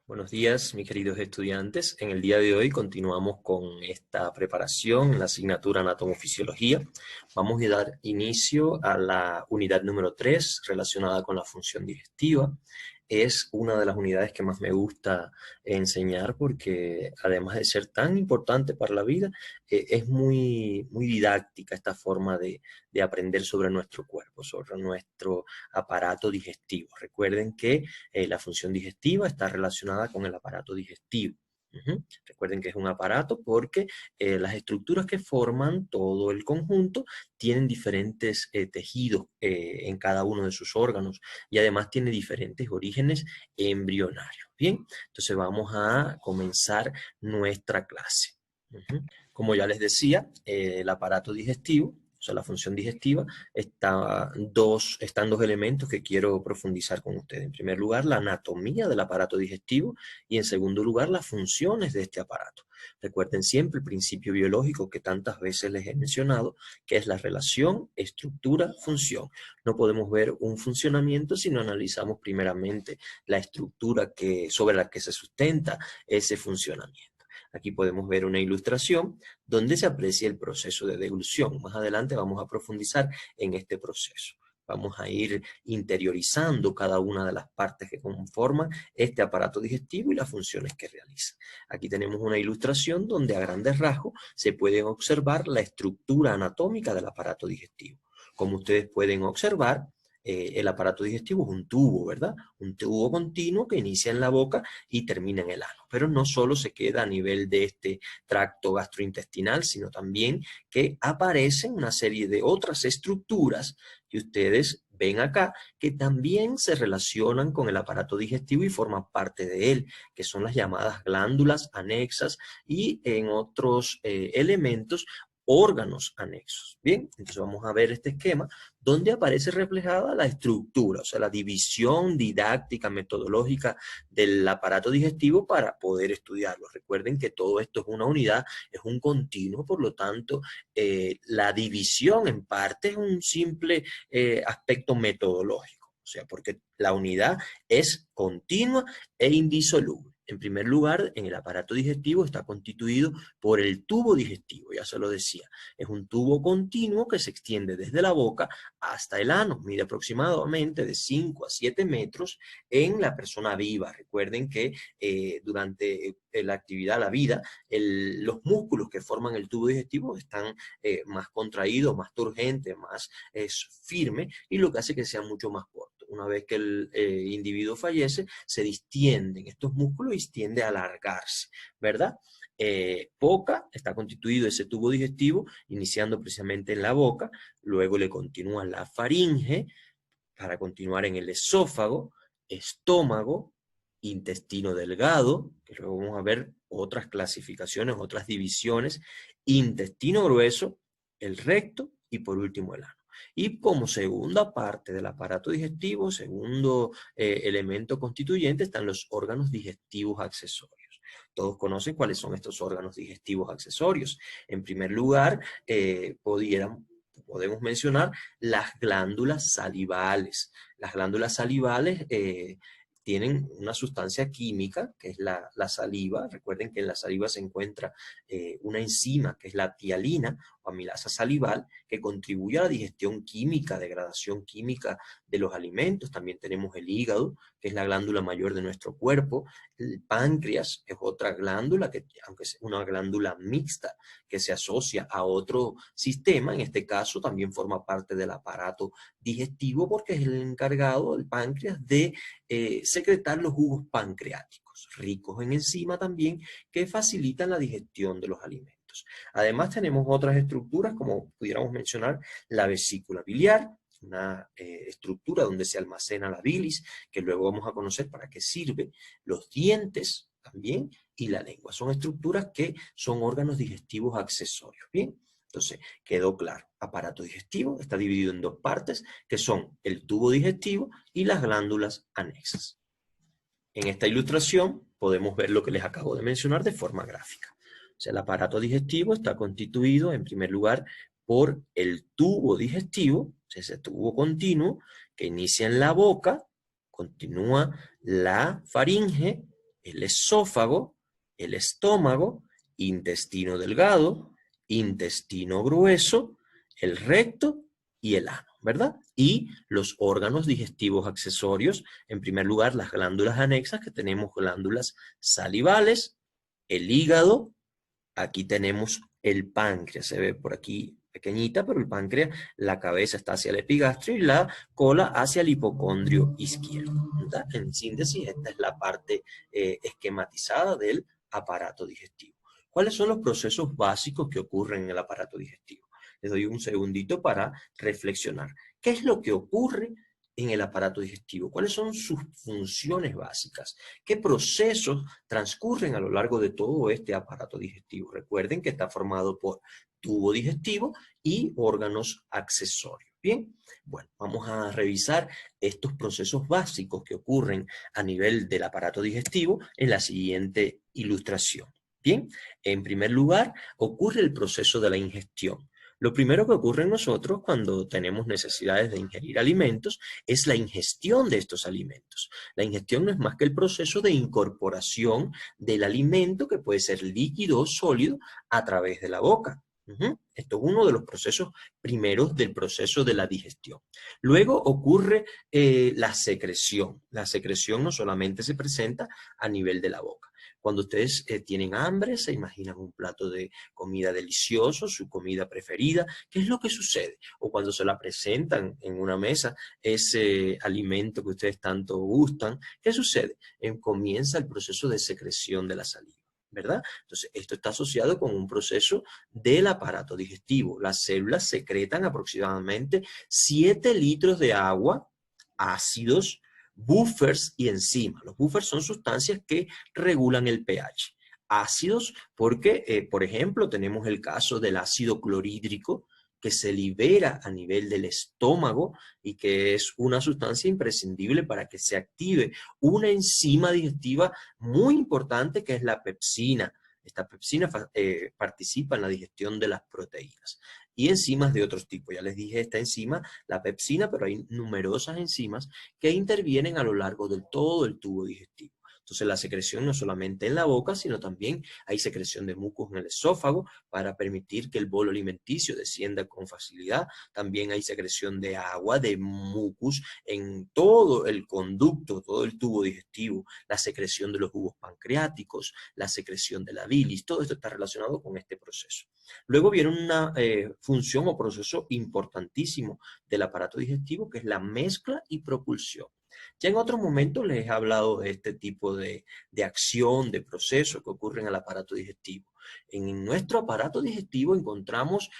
Buenos días, mis queridos estudiantes. En el día de hoy continuamos con esta preparación en la asignatura Anatomofisiología. Vamos a dar inicio a la unidad número 3 relacionada con la función digestiva. Es una de las unidades que más me gusta enseñar porque además de ser tan importante para la vida, es muy didáctica esta forma de aprender sobre nuestro cuerpo, sobre nuestro aparato digestivo. Recuerden que la función digestiva está relacionada con el aparato digestivo. Recuerden que es un aparato porque las estructuras que forman todo el conjunto tienen diferentes tejidos en cada uno de sus órganos y además tiene diferentes orígenes embrionarios. Bien, entonces vamos a comenzar nuestra clase. Como ya les decía, el aparato digestivo, o sea, la función digestiva, están dos elementos que quiero profundizar con ustedes. En primer lugar, la anatomía del aparato digestivo y en segundo lugar, las funciones de este aparato. Recuerden siempre el principio biológico que tantas veces les he mencionado, que es la relación estructura-función. No podemos ver un funcionamiento si no analizamos primeramente la estructura sobre la que se sustenta ese funcionamiento. Aquí podemos ver una ilustración donde se aprecia el proceso de deglución. Más adelante vamos a profundizar en este proceso. Vamos a ir interiorizando cada una de las partes que conforman este aparato digestivo y las funciones que realiza. Aquí tenemos una ilustración donde a grandes rasgos se puede observar la estructura anatómica del aparato digestivo. Como ustedes pueden observar, el aparato digestivo es un tubo, ¿verdad? Un tubo continuo que inicia en la boca y termina en el ano. Pero no solo se queda a nivel de este tracto gastrointestinal, sino también que aparecen una serie de otras estructuras que ustedes ven acá, que también se relacionan con el aparato digestivo y forman parte de él, que son las llamadas glándulas anexas y en otros elementos órganos anexos. Bien, entonces vamos a ver este esquema donde aparece reflejada la estructura, o sea, la división didáctica, metodológica del aparato digestivo para poder estudiarlo. Recuerden que todo esto es una unidad, es un continuo, por lo tanto, la división en parte es un simple aspecto metodológico, o sea, porque la unidad es continua e indisoluble. En primer lugar, en el aparato digestivo está constituido por el tubo digestivo, ya se lo decía. Es un tubo continuo que se extiende desde la boca hasta el ano. Mide aproximadamente de 5 a 7 metros en la persona viva. Recuerden que durante la actividad, la vida, los músculos que forman el tubo digestivo están más contraídos, más turgentes, más firmes, y lo que hace que sea mucho más corto. Una vez que el individuo fallece, se distienden estos músculos y tiende a alargarse, ¿verdad? Boca, está constituido ese tubo digestivo, iniciando precisamente en la boca, luego le continúa la faringe, para continuar en el esófago, estómago, intestino delgado, que luego vamos a ver otras clasificaciones, otras divisiones, intestino grueso, el recto y por último el ano. Y como segunda parte del aparato digestivo, segundo elemento constituyente, están los órganos digestivos accesorios. Todos conocen cuáles son estos órganos digestivos accesorios. En primer lugar, podemos mencionar las glándulas salivales. Las glándulas salivales tienen una sustancia química, que es la saliva. Recuerden que en la saliva se encuentra una enzima, que es la tialina o amilasa salival, que contribuye a la digestión química, degradación química de los alimentos. También tenemos el hígado, que es la glándula mayor de nuestro cuerpo. El páncreas es otra glándula, que aunque es una glándula mixta, que se asocia a otro sistema, en este caso también forma parte del aparato digestivo porque es el encargado, el páncreas, de secretar los jugos pancreáticos, ricos en enzima también, que facilitan la digestión de los alimentos. Además tenemos otras estructuras, como pudiéramos mencionar la vesícula biliar, una estructura donde se almacena la bilis, que luego vamos a conocer para qué sirve, los dientes también, y la lengua. Son estructuras que son órganos digestivos accesorios. Bien, entonces quedó claro. Aparato digestivo está dividido en dos partes, que son el tubo digestivo y las glándulas anexas. En esta ilustración podemos ver lo que les acabo de mencionar de forma gráfica. O sea, el aparato digestivo está constituido, en primer lugar, por el tubo digestivo, o sea, ese tubo continuo que inicia en la boca, continúa la faringe, el esófago, el estómago, intestino delgado, intestino grueso, el recto y el ano, ¿verdad? Y los órganos digestivos accesorios, en primer lugar, las glándulas anexas, que tenemos glándulas salivales, el hígado, aquí tenemos el páncreas, se ve por aquí pequeñita, pero el páncreas, la cabeza está hacia el epigastrio y la cola hacia el hipocondrio izquierdo, ¿verdad? En síntesis, esta es la parte esquematizada del aparato digestivo. ¿Cuáles son los procesos básicos que ocurren en el aparato digestivo? Les doy un segundito para reflexionar. ¿Qué es lo que ocurre en el aparato digestivo? ¿Cuáles son sus funciones básicas? ¿Qué procesos transcurren a lo largo de todo este aparato digestivo? Recuerden que está formado por tubo digestivo y órganos accesorios. Bien, bueno, vamos a revisar estos procesos básicos que ocurren a nivel del aparato digestivo en la siguiente ilustración. Bien, en primer lugar, ocurre el proceso de la ingestión. Lo primero que ocurre en nosotros cuando tenemos necesidades de ingerir alimentos es la ingestión de estos alimentos. La ingestión no es más que el proceso de incorporación del alimento, que puede ser líquido o sólido, a través de la boca. Esto es uno de los procesos primeros del proceso de la digestión. Luego ocurre la secreción. La secreción no solamente se presenta a nivel de la boca. Cuando ustedes tienen hambre, se imaginan un plato de comida delicioso, su comida preferida. ¿Qué es lo que sucede? O cuando se la presentan en una mesa, ese alimento que ustedes tanto gustan, ¿qué sucede? Comienza el proceso de secreción de la saliva, ¿verdad? Entonces, esto está asociado con un proceso del aparato digestivo. Las células secretan aproximadamente 7 litros de agua, ácidos, buffers y enzimas. Los buffers son sustancias que regulan el pH. Ácidos porque, por ejemplo, tenemos el caso del ácido clorhídrico, que se libera a nivel del estómago y que es una sustancia imprescindible para que se active una enzima digestiva muy importante, que es la pepsina. Esta pepsina participa en la digestión de las proteínas. Y enzimas de otros tipos. Ya les dije esta enzima, la pepsina, pero hay numerosas enzimas que intervienen a lo largo de todo el tubo digestivo. Entonces la secreción no solamente en la boca, sino también hay secreción de mucos en el esófago para permitir que el bolo alimenticio descienda con facilidad. También hay secreción de agua, de mucus en todo el conducto, todo el tubo digestivo, la secreción de los jugos pancreáticos, la secreción de la bilis, todo esto está relacionado con este proceso. Luego viene una función o proceso importantísimo del aparato digestivo, que es la mezcla y propulsión. Ya en otros momentos les he hablado de este tipo de acción, de proceso que ocurre en el aparato digestivo. En nuestro aparato digestivo encontramos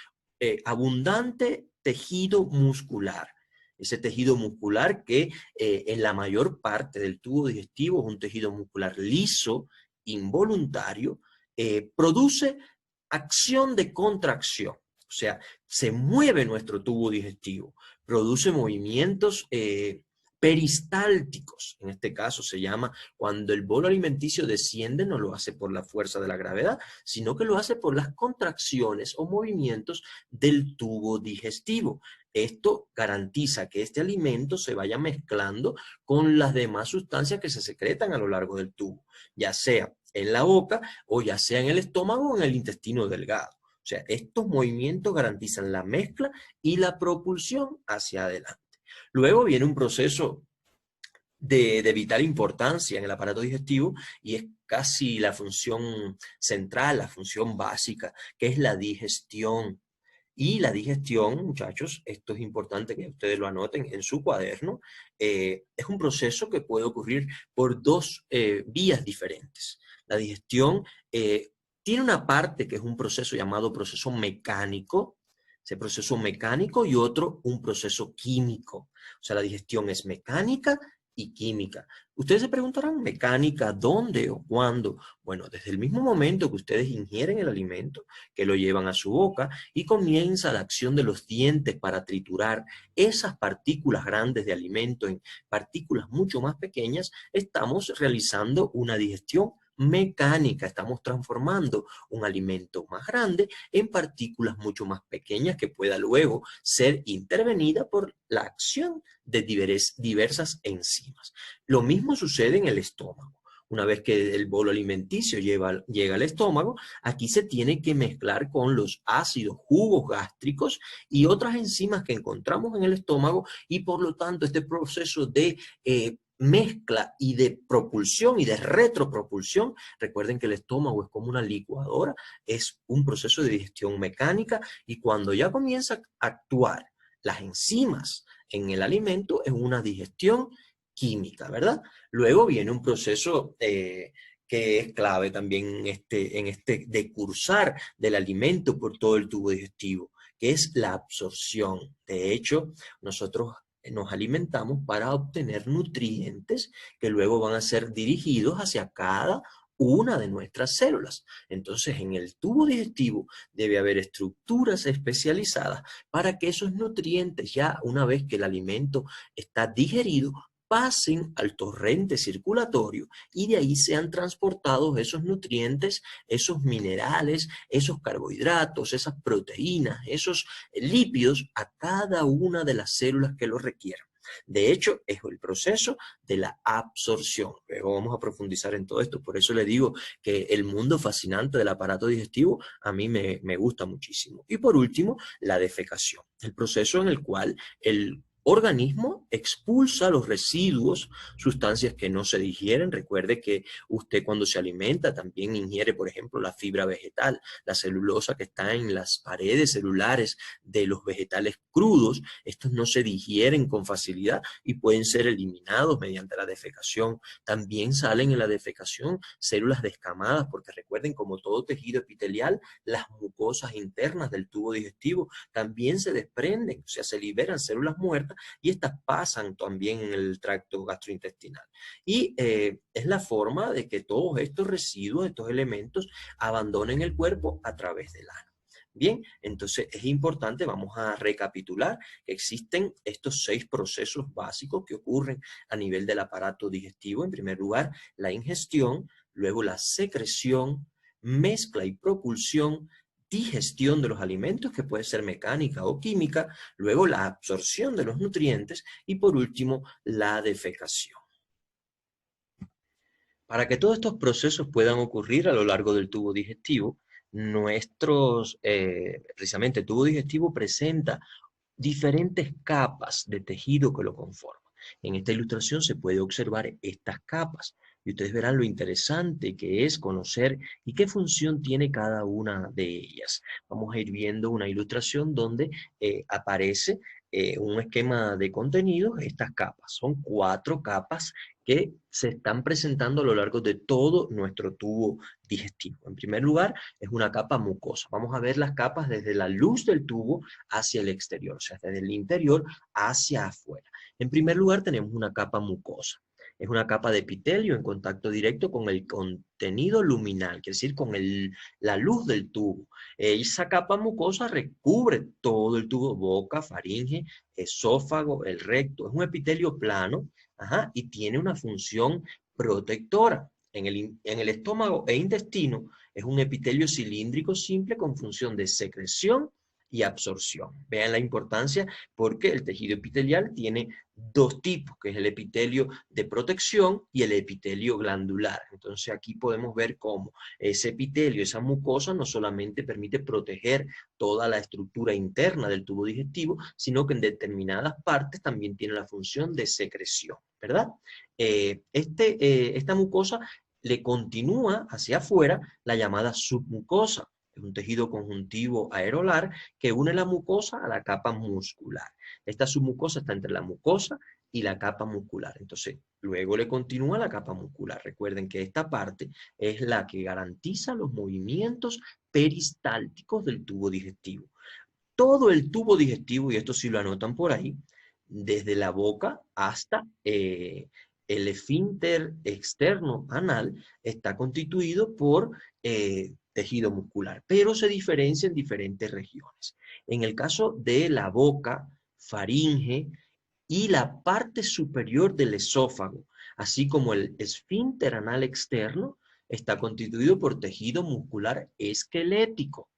abundante tejido muscular. Ese tejido muscular que en la mayor parte del tubo digestivo es un tejido muscular liso, involuntario, produce acción de contracción. O sea, se mueve nuestro tubo digestivo, produce movimientos peristálticos. En este caso se llama cuando el bolo alimenticio desciende, no lo hace por la fuerza de la gravedad, sino que lo hace por las contracciones o movimientos del tubo digestivo. Esto garantiza que este alimento se vaya mezclando con las demás sustancias que se secretan a lo largo del tubo, ya sea en la boca o ya sea en el estómago o en el intestino delgado. O sea, estos movimientos garantizan la mezcla y la propulsión hacia adelante. Luego viene un proceso de vital importancia en el aparato digestivo y es casi la función central, la función básica, que es la digestión. Y la digestión, muchachos, esto es importante que ustedes lo anoten en su cuaderno, es un proceso que puede ocurrir por dos vías diferentes. La digestión tiene una parte que es un proceso llamado proceso mecánico, ese proceso mecánico, y otro un proceso químico. O sea, la digestión es mecánica y química. Ustedes se preguntarán, ¿mecánica dónde o cuándo? Bueno, desde el mismo momento que ustedes ingieren el alimento, que lo llevan a su boca y comienza la acción de los dientes para triturar esas partículas grandes de alimento en partículas mucho más pequeñas, estamos realizando una digestión mecánica, estamos transformando un alimento más grande en partículas mucho más pequeñas que pueda luego ser intervenida por la acción de diversas enzimas. Lo mismo sucede en el estómago. Una vez que el bolo alimenticio llega al estómago, aquí se tiene que mezclar con los ácidos, jugos gástricos y otras enzimas que encontramos en el estómago, y por lo tanto este proceso de mezcla y de propulsión y de retropropulsión, recuerden que el estómago es como una licuadora, es un proceso de digestión mecánica, y cuando ya comienza a actuar las enzimas en el alimento, es una digestión química, ¿verdad? Luego viene un proceso que es clave también en este decursar del alimento por todo el tubo digestivo, que es la absorción. De hecho, nosotros nos alimentamos para obtener nutrientes que luego van a ser dirigidos hacia cada una de nuestras células. Entonces, en el tubo digestivo debe haber estructuras especializadas para que esos nutrientes, ya una vez que el alimento está digerido, pasen al torrente circulatorio y de ahí sean transportados esos nutrientes, esos minerales, esos carbohidratos, esas proteínas, esos lípidos a cada una de las células que lo requieran. De hecho, es el proceso de la absorción. Luego vamos a profundizar en todo esto. Por eso le digo que el mundo fascinante del aparato digestivo a mí me gusta muchísimo. Y por último, la defecación. El proceso en el cual el organismo expulsa los residuos, sustancias que no se digieren. Recuerde que usted cuando se alimenta también ingiere, por ejemplo, la fibra vegetal, la celulosa que está en las paredes celulares de los vegetales crudos. Estos no se digieren con facilidad y pueden ser eliminados mediante la defecación. También salen en la defecación células descamadas, porque recuerden, como todo tejido epitelial, las mucosas internas del tubo digestivo también se desprenden, o sea, se liberan células muertas y estas pasan también en el tracto gastrointestinal. Y es la forma de que todos estos residuos, estos elementos, abandonen el cuerpo a través del ano. Bien, entonces es importante, vamos a recapitular, que existen estos 6 procesos básicos que ocurren a nivel del aparato digestivo. En primer lugar, la ingestión, luego la secreción, mezcla y propulsión, digestión de los alimentos, que puede ser mecánica o química, luego la absorción de los nutrientes y por último la defecación. Para que todos estos procesos puedan ocurrir a lo largo del tubo digestivo, precisamente el tubo digestivo presenta diferentes capas de tejido que lo conforman. En esta ilustración se puede observar estas capas y ustedes verán lo interesante que es conocer y qué función tiene cada una de ellas. Vamos a ir viendo una ilustración donde aparece un esquema de contenidos. Estas capas son 4 capas que se están presentando a lo largo de todo nuestro tubo digestivo. En primer lugar, es una capa mucosa. Vamos a ver las capas desde la luz del tubo hacia el exterior, o sea, desde el interior hacia afuera. En primer lugar, tenemos una capa mucosa. Es una capa de epitelio en contacto directo con el contenido luminal, quiere decir con la luz del tubo. Esa capa mucosa recubre todo el tubo, boca, faringe, esófago, el recto. Es un epitelio plano, y tiene una función protectora. En el estómago e intestino es un epitelio cilíndrico simple con función de secreción y absorción. Vean la importancia, porque el tejido epitelial tiene 2 tipos, que es el epitelio de protección y el epitelio glandular. Entonces aquí podemos ver cómo ese epitelio, esa mucosa, no solamente permite proteger toda la estructura interna del tubo digestivo, sino que en determinadas partes también tiene la función de secreción, ¿verdad? Esta mucosa le continúa hacia afuera la llamada submucosa. Es un tejido conjuntivo aerolar que une la mucosa a la capa muscular. Esta submucosa está entre la mucosa y la capa muscular. Entonces, luego le continúa la capa muscular. Recuerden que esta parte es la que garantiza los movimientos peristálticos del tubo digestivo. Todo el tubo digestivo, y esto sí lo anotan por ahí, desde la boca hasta el esfínter externo anal, está constituido por tejido muscular, pero se diferencia en diferentes regiones. En el caso de la boca, faringe y la parte superior del esófago, así como el esfínter anal externo, está constituido por tejido muscular esquelético.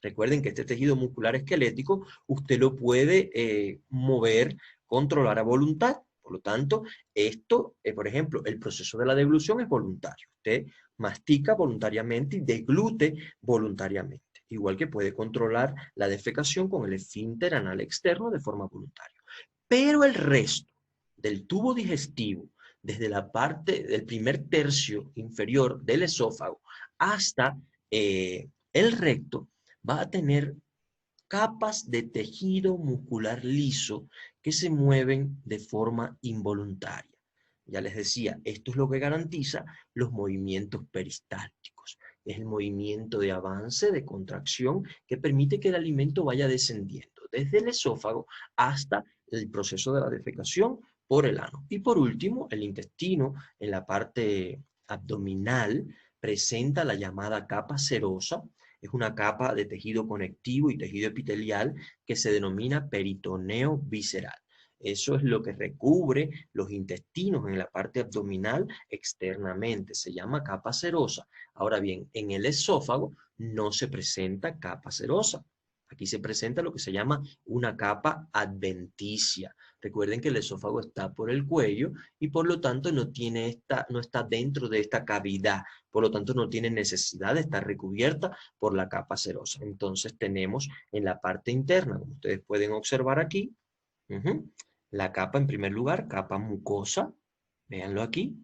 Recuerden que este tejido muscular esquelético usted lo puede mover, controlar a voluntad. Por lo tanto, esto, por ejemplo, el proceso de la deglución es voluntario. Usted mastica voluntariamente y deglute voluntariamente. Igual que puede controlar la defecación con el esfínter anal externo de forma voluntaria. Pero el resto del tubo digestivo, desde la parte del primer tercio inferior del esófago hasta el recto, va a tener capas de tejido muscular liso que se mueven de forma involuntaria. Ya les decía, esto es lo que garantiza los movimientos peristálticos. Es el movimiento de avance, de contracción, que permite que el alimento vaya descendiendo desde el esófago hasta el proceso de la defecación por el ano. Y por último, el intestino, en la parte abdominal, presenta la llamada capa serosa. Es una capa de tejido conectivo y tejido epitelial que se denomina peritoneo visceral. Eso es lo que recubre los intestinos en la parte abdominal externamente. Se llama capa serosa. Ahora bien, en el esófago no se presenta capa serosa. Aquí se presenta lo que se llama una capa adventicia. Recuerden que el esófago está por el cuello y por lo tanto no está dentro de esta cavidad. Por lo tanto no tiene necesidad de estar recubierta por la capa serosa. Entonces tenemos en la parte interna, como ustedes pueden observar aquí, la capa en primer lugar, capa mucosa. Véanlo aquí.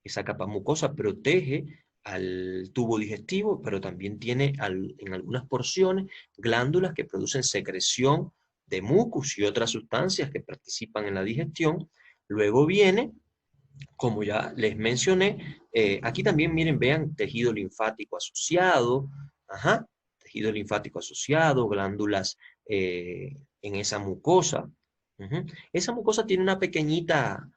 Esa capa mucosa protege al tubo digestivo, pero también tiene en algunas porciones glándulas que producen secreción de mucus y otras sustancias que participan en la digestión. Luego viene, como ya les mencioné, aquí también miren, vean, tejido linfático asociado, tejido linfático asociado, glándulas en esa mucosa. Esa mucosa tiene una pequeñita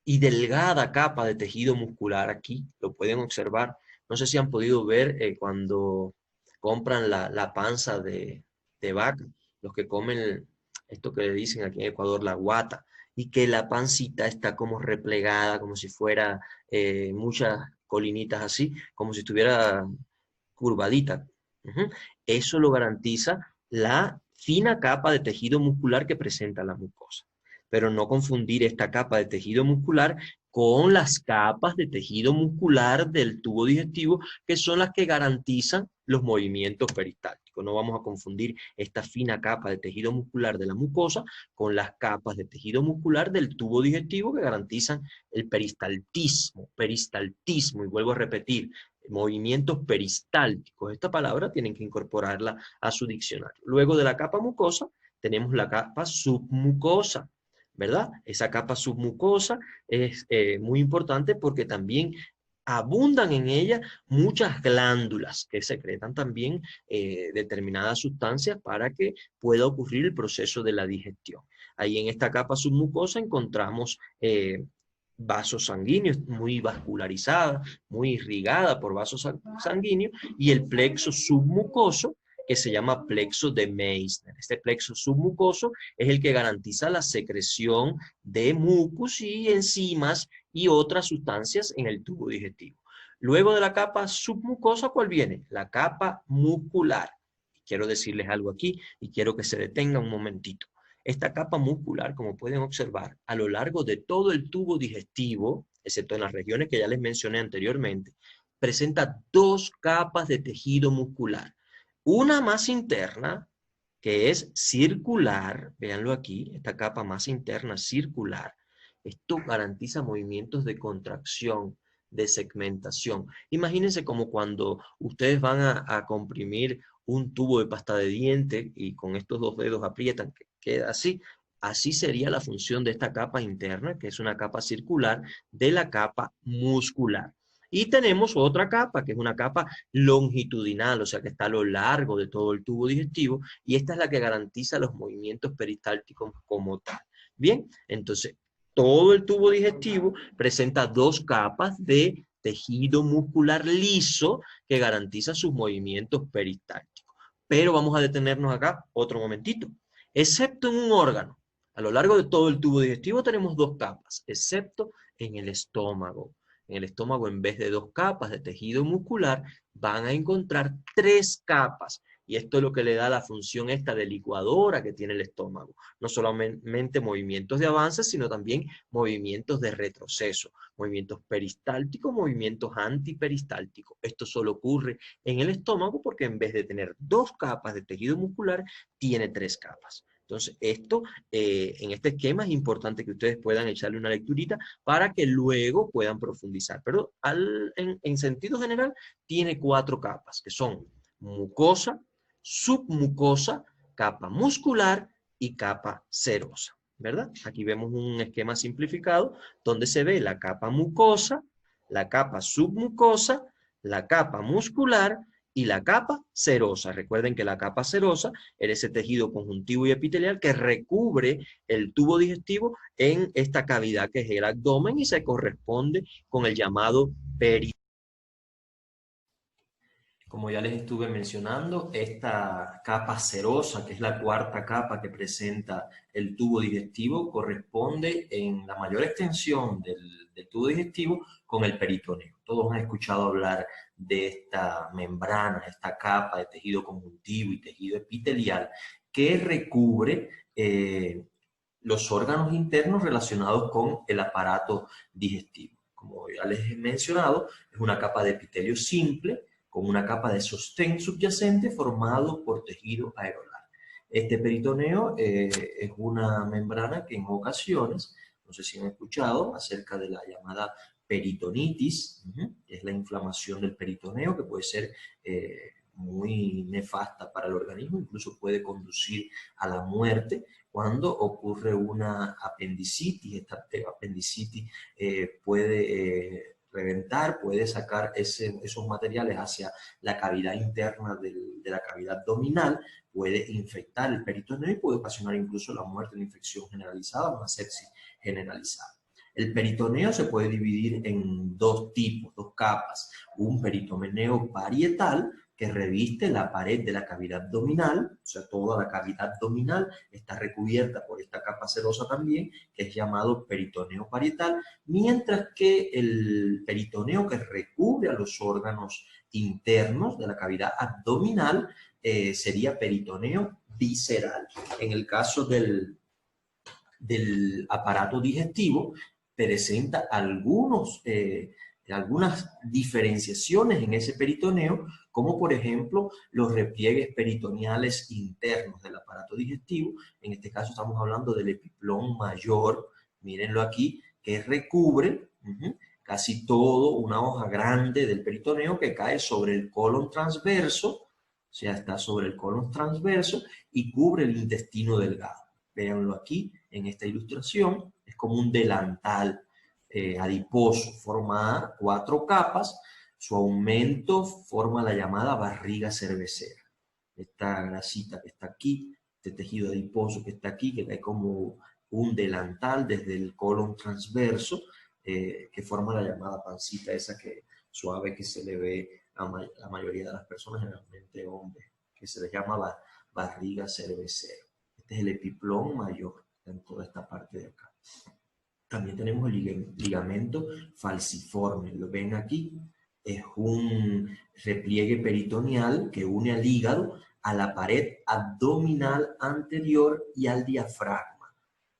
y delgada capa de tejido muscular aquí, lo pueden observar. No sé si han podido ver cuando compran la panza de vaca, los que comen esto que le dicen aquí en Ecuador la guata, y que la pancita está como replegada, como si fuera muchas colinitas así, como si estuviera curvadita. Eso lo garantiza la fina capa de tejido muscular que presenta la mucosa. Pero no confundir esta capa de tejido muscular con las capas de tejido muscular del tubo digestivo, que son las que garantizan los movimientos peristálticos. No vamos a confundir esta fina capa de tejido muscular de la mucosa con las capas de tejido muscular del tubo digestivo que garantizan el peristaltismo, y vuelvo a repetir, movimientos peristálticos. Esta palabra tienen que incorporarla a su diccionario. Luego de la capa mucosa, tenemos la capa submucosa, ¿verdad? Esa capa submucosa es muy importante porque también abundan en ella muchas glándulas que secretan también determinadas sustancias para que pueda ocurrir el proceso de la digestión. Ahí en esta capa submucosa encontramos vasos sanguíneos, muy vascularizada, muy irrigada por vasos sanguíneos, y el plexo submucoso, que se llama plexo de Meissner. Este plexo submucoso es el que garantiza la secreción de mucus y enzimas y otras sustancias en el tubo digestivo. Luego de la capa submucosa, ¿cuál viene? La capa muscular. Quiero decirles algo aquí y quiero que se detenga un momentito. Esta capa muscular, como pueden observar, a lo largo de todo el tubo digestivo, excepto en las regiones que ya les mencioné anteriormente, presenta dos capas de tejido muscular. Una más interna, que es circular, véanlo aquí, esta capa más interna circular. Esto garantiza movimientos de contracción, de segmentación. Imagínense como cuando ustedes van a comprimir un tubo de pasta de diente y con estos dos dedos aprietan, que queda así. Así sería la función de esta capa interna, que es una capa circular, de la capa muscular. Y tenemos otra capa, que es una capa longitudinal, o sea que está a lo largo de todo el tubo digestivo, y esta es la que garantiza los movimientos peristálticos como tal. Bien, entonces todo el tubo digestivo presenta dos capas de tejido muscular liso que garantiza sus movimientos peristálticos. Pero vamos a detenernos acá otro momentito. Excepto en un órgano, a lo largo de todo el tubo digestivo tenemos dos capas, excepto en el estómago. En el estómago, en vez de dos capas de tejido muscular, van a encontrar tres capas. Y esto es lo que le da la función esta de licuadora que tiene el estómago. No solamente movimientos de avance, sino también movimientos de retroceso, movimientos peristálticos, movimientos antiperistálticos. Esto solo ocurre en el estómago porque en vez de tener 2 capas de tejido muscular, tiene 3 capas. Entonces, esto en este esquema es importante que ustedes puedan echarle una lecturita para que luego puedan profundizar. Pero en sentido general, tiene 4 capas, que son mucosa, submucosa, capa muscular y capa serosa, ¿verdad? Aquí vemos un esquema simplificado donde se ve la capa mucosa, la capa submucosa, la capa muscular y la capa serosa. Recuerden que la capa serosa es ese tejido conjuntivo y epitelial que recubre el tubo digestivo en esta cavidad que es el abdomen y se corresponde con el llamado peritoneo. Como ya les estuve mencionando, esta capa serosa, que es la 4ª capa que presenta el tubo digestivo, corresponde en la mayor extensión del tubo digestivo con el peritoneo. Todos han escuchado hablar de esta membrana, esta capa de tejido conjuntivo y tejido epitelial que recubre los órganos internos relacionados con el aparato digestivo. Como ya les he mencionado, es una capa de epitelio simple, con una capa de sostén subyacente formado por tejido aerolar. Este peritoneo es una membrana que en ocasiones, no sé si han escuchado, acerca de la llamada peritonitis, que es la inflamación del peritoneo, que puede ser muy nefasta para el organismo, incluso puede conducir a la muerte cuando ocurre una apendicitis. Esta apendicitis puede reventar, puede sacar esos materiales hacia la cavidad interna de la cavidad abdominal, puede infectar el peritoneo y puede ocasionar incluso la muerte, una infección generalizada, una sepsis generalizada. El peritoneo se puede dividir en 2 tipos, 2 capas. Un peritoneo parietal, que reviste la pared de la cavidad abdominal, o sea, toda la cavidad abdominal está recubierta por esta capa serosa también, que es llamado peritoneo parietal, mientras que el peritoneo que recubre a los órganos internos de la cavidad abdominal sería peritoneo visceral. En el caso del aparato digestivo, presenta algunas diferenciaciones en ese peritoneo, como por ejemplo los repliegues peritoneales internos del aparato digestivo. En este caso estamos hablando del epiplón mayor, mírenlo aquí, que recubre casi todo una hoja grande del peritoneo que cae sobre el colon transverso, o sea, está sobre el colon transverso y cubre el intestino delgado. Véanlo aquí en esta ilustración, es como un delantal adiposo, forma 4 capas, su aumento forma la llamada barriga cervecera. Esta grasita que está aquí, este tejido adiposo que está aquí, que cae como un delantal desde el colon transverso, que forma la llamada pancita esa que suave que se le ve a la mayoría de las personas, generalmente hombres, que se les llama barriga cervecera. Este es el epiplón mayor en toda esta parte de acá. También tenemos el ligamento falciforme. Lo ven aquí. Es un repliegue peritoneal que une al hígado a la pared abdominal anterior y al diafragma.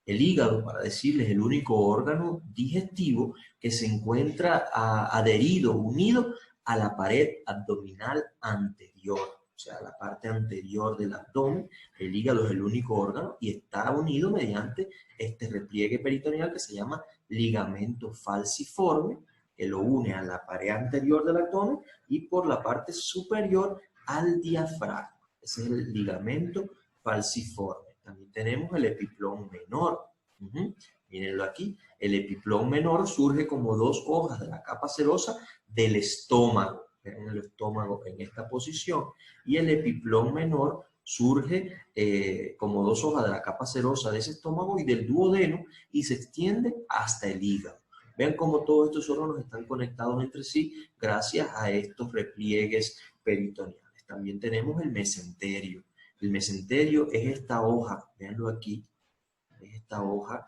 El hígado, para decirles, es el único órgano digestivo que se encuentra adherido, unido a la pared abdominal anterior. O sea, la parte anterior del abdomen. El hígado es el único órgano y está unido mediante este repliegue peritoneal que se llama ligamento falciforme, que lo une a la pared anterior del abdomen y por la parte superior al diafragma. Ese es el ligamento falciforme. También tenemos el epiplón menor. Mírenlo aquí. El epiplón menor surge como 2 hojas de la capa serosa del estómago. Ven el estómago en esta posición. Y el epiplón menor surge como 2 hojas de la capa serosa de ese estómago y del duodeno y se extiende hasta el hígado. Vean cómo todos estos órganos están conectados entre sí gracias a estos repliegues peritoneales. También tenemos el mesenterio. El mesenterio es esta hoja, véanlo aquí, es esta hoja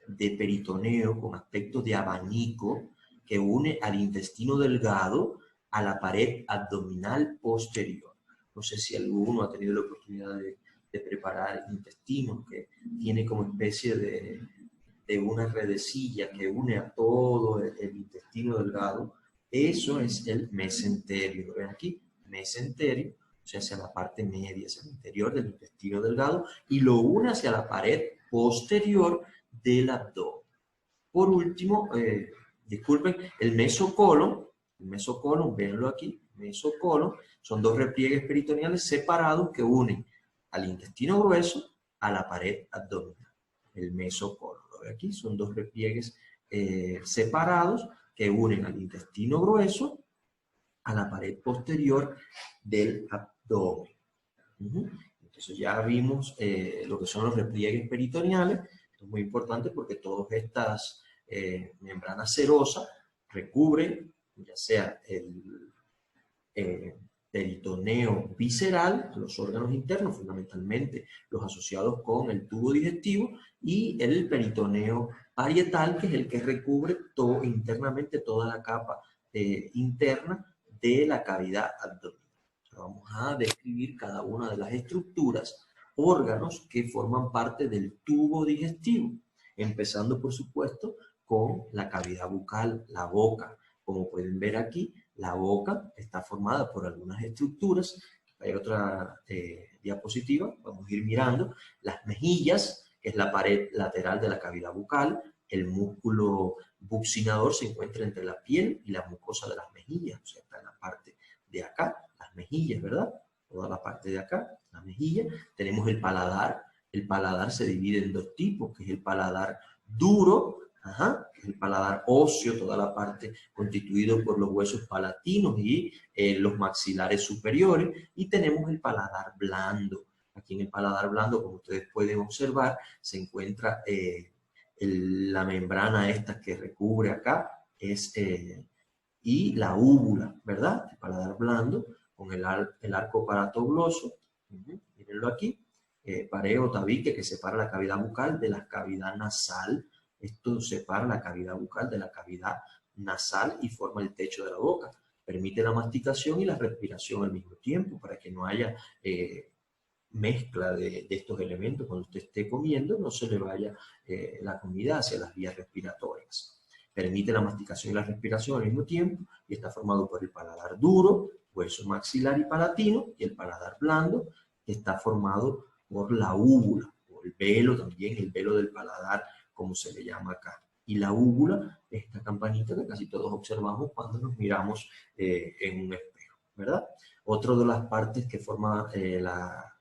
de peritoneo con aspecto de abanico que une al intestino delgado a la pared abdominal posterior. No sé si alguno ha tenido la oportunidad de preparar intestinos, que tiene como especie de una redecilla que une a todo el intestino delgado. Eso es el mesenterio. ¿Lo ven aquí? Mesenterio, o sea, hacia la parte media, hacia el interior del intestino delgado, y lo une hacia la pared posterior del abdomen. Por último, disculpen, el mesocolon, véanlo aquí, mesocolon, son dos repliegues peritoneales separados que unen al intestino grueso a la pared abdominal. El mesocolon, lo ve aquí, son dos repliegues separados que unen al intestino grueso a la pared posterior del abdomen. Entonces ya vimos lo que son los repliegues peritoneales. Esto es muy importante porque todas estas membranas serosas recubren ya sea el peritoneo visceral, los órganos internos, fundamentalmente los asociados con el tubo digestivo, y el peritoneo parietal, que es el que recubre internamente toda la capa interna de la cavidad abdominal. Vamos a describir cada una de las estructuras, órganos que forman parte del tubo digestivo, empezando por supuesto con la cavidad bucal, la boca. Como pueden ver aquí, la boca está formada por algunas estructuras. Hay otra diapositiva, vamos a ir mirando. Las mejillas, que es la pared lateral de la cavidad bucal. El músculo buccinador se encuentra entre la piel y la mucosa de las mejillas, o sea, está en la parte de acá, las mejillas, ¿verdad? Toda la parte de acá, la mejilla. Tenemos el paladar. El paladar se divide en dos tipos, que es el paladar duro, el paladar óseo, toda la parte constituido por los huesos palatinos y los maxilares superiores, y tenemos el paladar blando. Aquí en el paladar blando, como ustedes pueden observar, se encuentra la membrana esta que recubre acá, y la úvula, ¿verdad? El paladar blando con el arco paratogloso, mírenlo aquí, pareo tabique que separa la cavidad bucal de la cavidad nasal. Esto separa la cavidad bucal de la cavidad nasal y forma el techo de la boca. Permite la masticación y la respiración al mismo tiempo para que no haya mezcla de estos elementos. Cuando usted esté comiendo, no se le vaya la comida hacia las vías respiratorias. Permite la masticación y la respiración al mismo tiempo y está formado por el paladar duro, hueso maxilar y palatino, y el paladar blando, que está formado por la úvula, o el velo también, el velo del paladar, como se le llama acá. Y la úvula, esta campanita que casi todos observamos cuando nos miramos en un espejo, ¿verdad? Otra de las partes que forma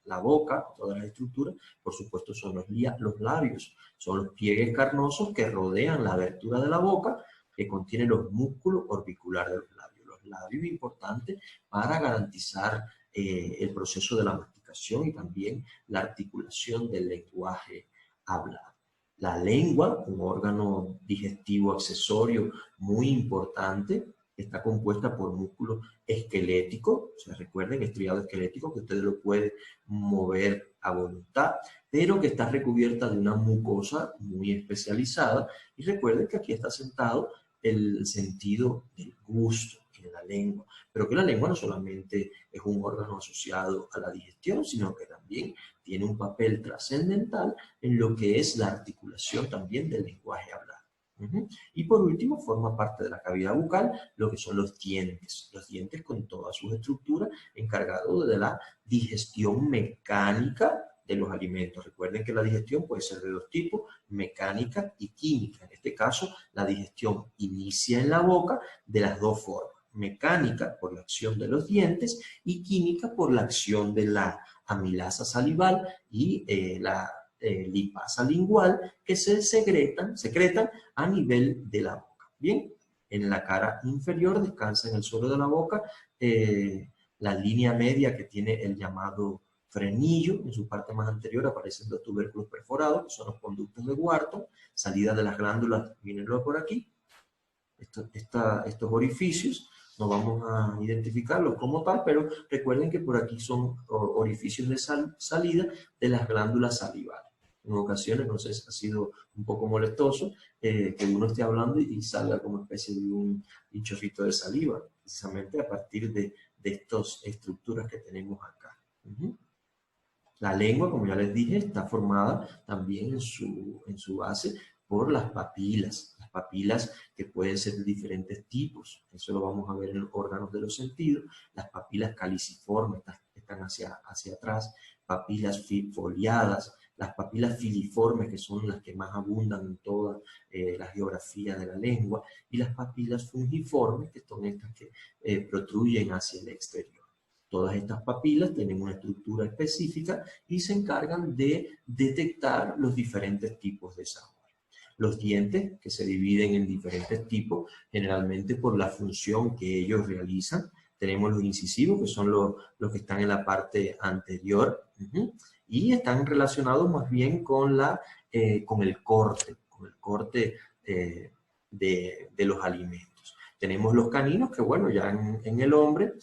la boca, todas las estructuras, por supuesto son los labios. Son los pliegues carnosos que rodean la abertura de la boca, que contienen los músculos orbiculares de los labios. Los labios, importantes para garantizar el proceso de la masticación y también la articulación del lenguaje hablado. La lengua, un órgano digestivo accesorio muy importante, está compuesta por músculos esqueléticos, o sea, recuerden, estriado esquelético, que ustedes lo pueden mover a voluntad, pero que está recubierta de una mucosa muy especializada. Y recuerden que aquí está sentado el sentido del gusto en la lengua, pero que la lengua no solamente es un órgano asociado a la digestión, sino que también tiene un papel trascendental en lo que es la articulación también del lenguaje hablado. Y por último, forma parte de la cavidad bucal lo que son los dientes con toda su estructura encargados de la digestión mecánica de los alimentos. Recuerden que la digestión puede ser de dos tipos, mecánica y química. En este caso, la digestión inicia en la boca de las dos formas. Mecánica por la acción de los dientes y química por la acción de la amilasa salival y la lipasa lingual, que se secretan a nivel de la boca. Bien, en la cara inferior descansa en el suelo de la boca la línea media que tiene el llamado frenillo. En su parte más anterior aparecen dos tubérculos perforados, que son los conductos de Wharton, salida de las glándulas, mírenlo por aquí, estos orificios. No vamos a identificarlos como tal, pero recuerden que por aquí son orificios de salida de las glándulas salivales. En ocasiones, no sé si ha sido un poco molestoso que uno esté hablando y salga como especie de un chorrito de saliva. precisamente a partir de estas estructuras que tenemos acá. La lengua, como ya les dije, está formada también en su base por las papilas que pueden ser de diferentes tipos. Eso lo vamos a ver en los órganos de los sentidos. Las papilas caliciformes están hacia atrás, papilas foliadas, las papilas filiformes, que son las que más abundan en toda la geografía de la lengua, y las papilas fungiformes, que son estas que protruyen hacia el exterior. Todas estas papilas tienen una estructura específica y se encargan de detectar los diferentes tipos de sabor. Los dientes, que se dividen en diferentes tipos, generalmente por la función que ellos realizan. Tenemos los incisivos, que son los que están en la parte anterior, y están relacionados más bien con el corte de los alimentos. Tenemos los caninos, que bueno, ya en el hombre,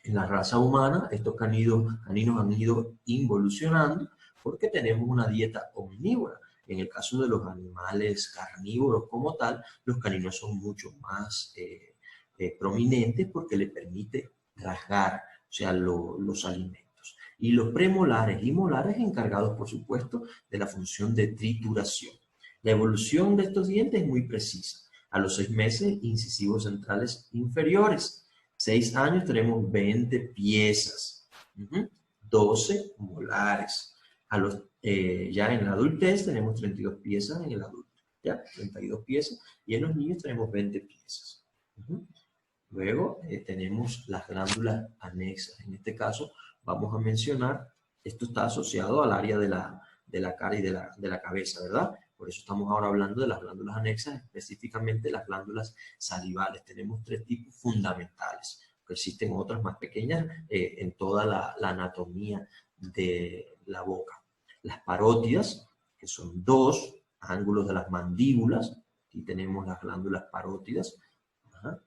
en la raza humana, estos caninos han ido involucionando porque tenemos una dieta omnívora. En el caso de los animales carnívoros como tal, los caninos son mucho más prominentes porque les permite rasgar, o sea, los alimentos. Y los premolares y molares encargados, por supuesto, de la función de trituración. La evolución de estos dientes es muy precisa. A los 6 meses, incisivos centrales inferiores. 6 años tenemos 20 piezas, 12 molares. Ya en la adultez tenemos 32 piezas en el adulto, ¿ya? 32 piezas, y en los niños tenemos 20 piezas. Luego tenemos las glándulas anexas. En este caso vamos a mencionar, esto está asociado al área de la cara y de la cabeza, ¿verdad? Por eso estamos ahora hablando de las glándulas anexas, específicamente las glándulas salivales. Tenemos 3 tipos fundamentales. Existen otras más pequeñas en toda la anatomía de la boca. Las parótidas, que son 2 ángulos de las mandíbulas. Aquí tenemos las glándulas parótidas.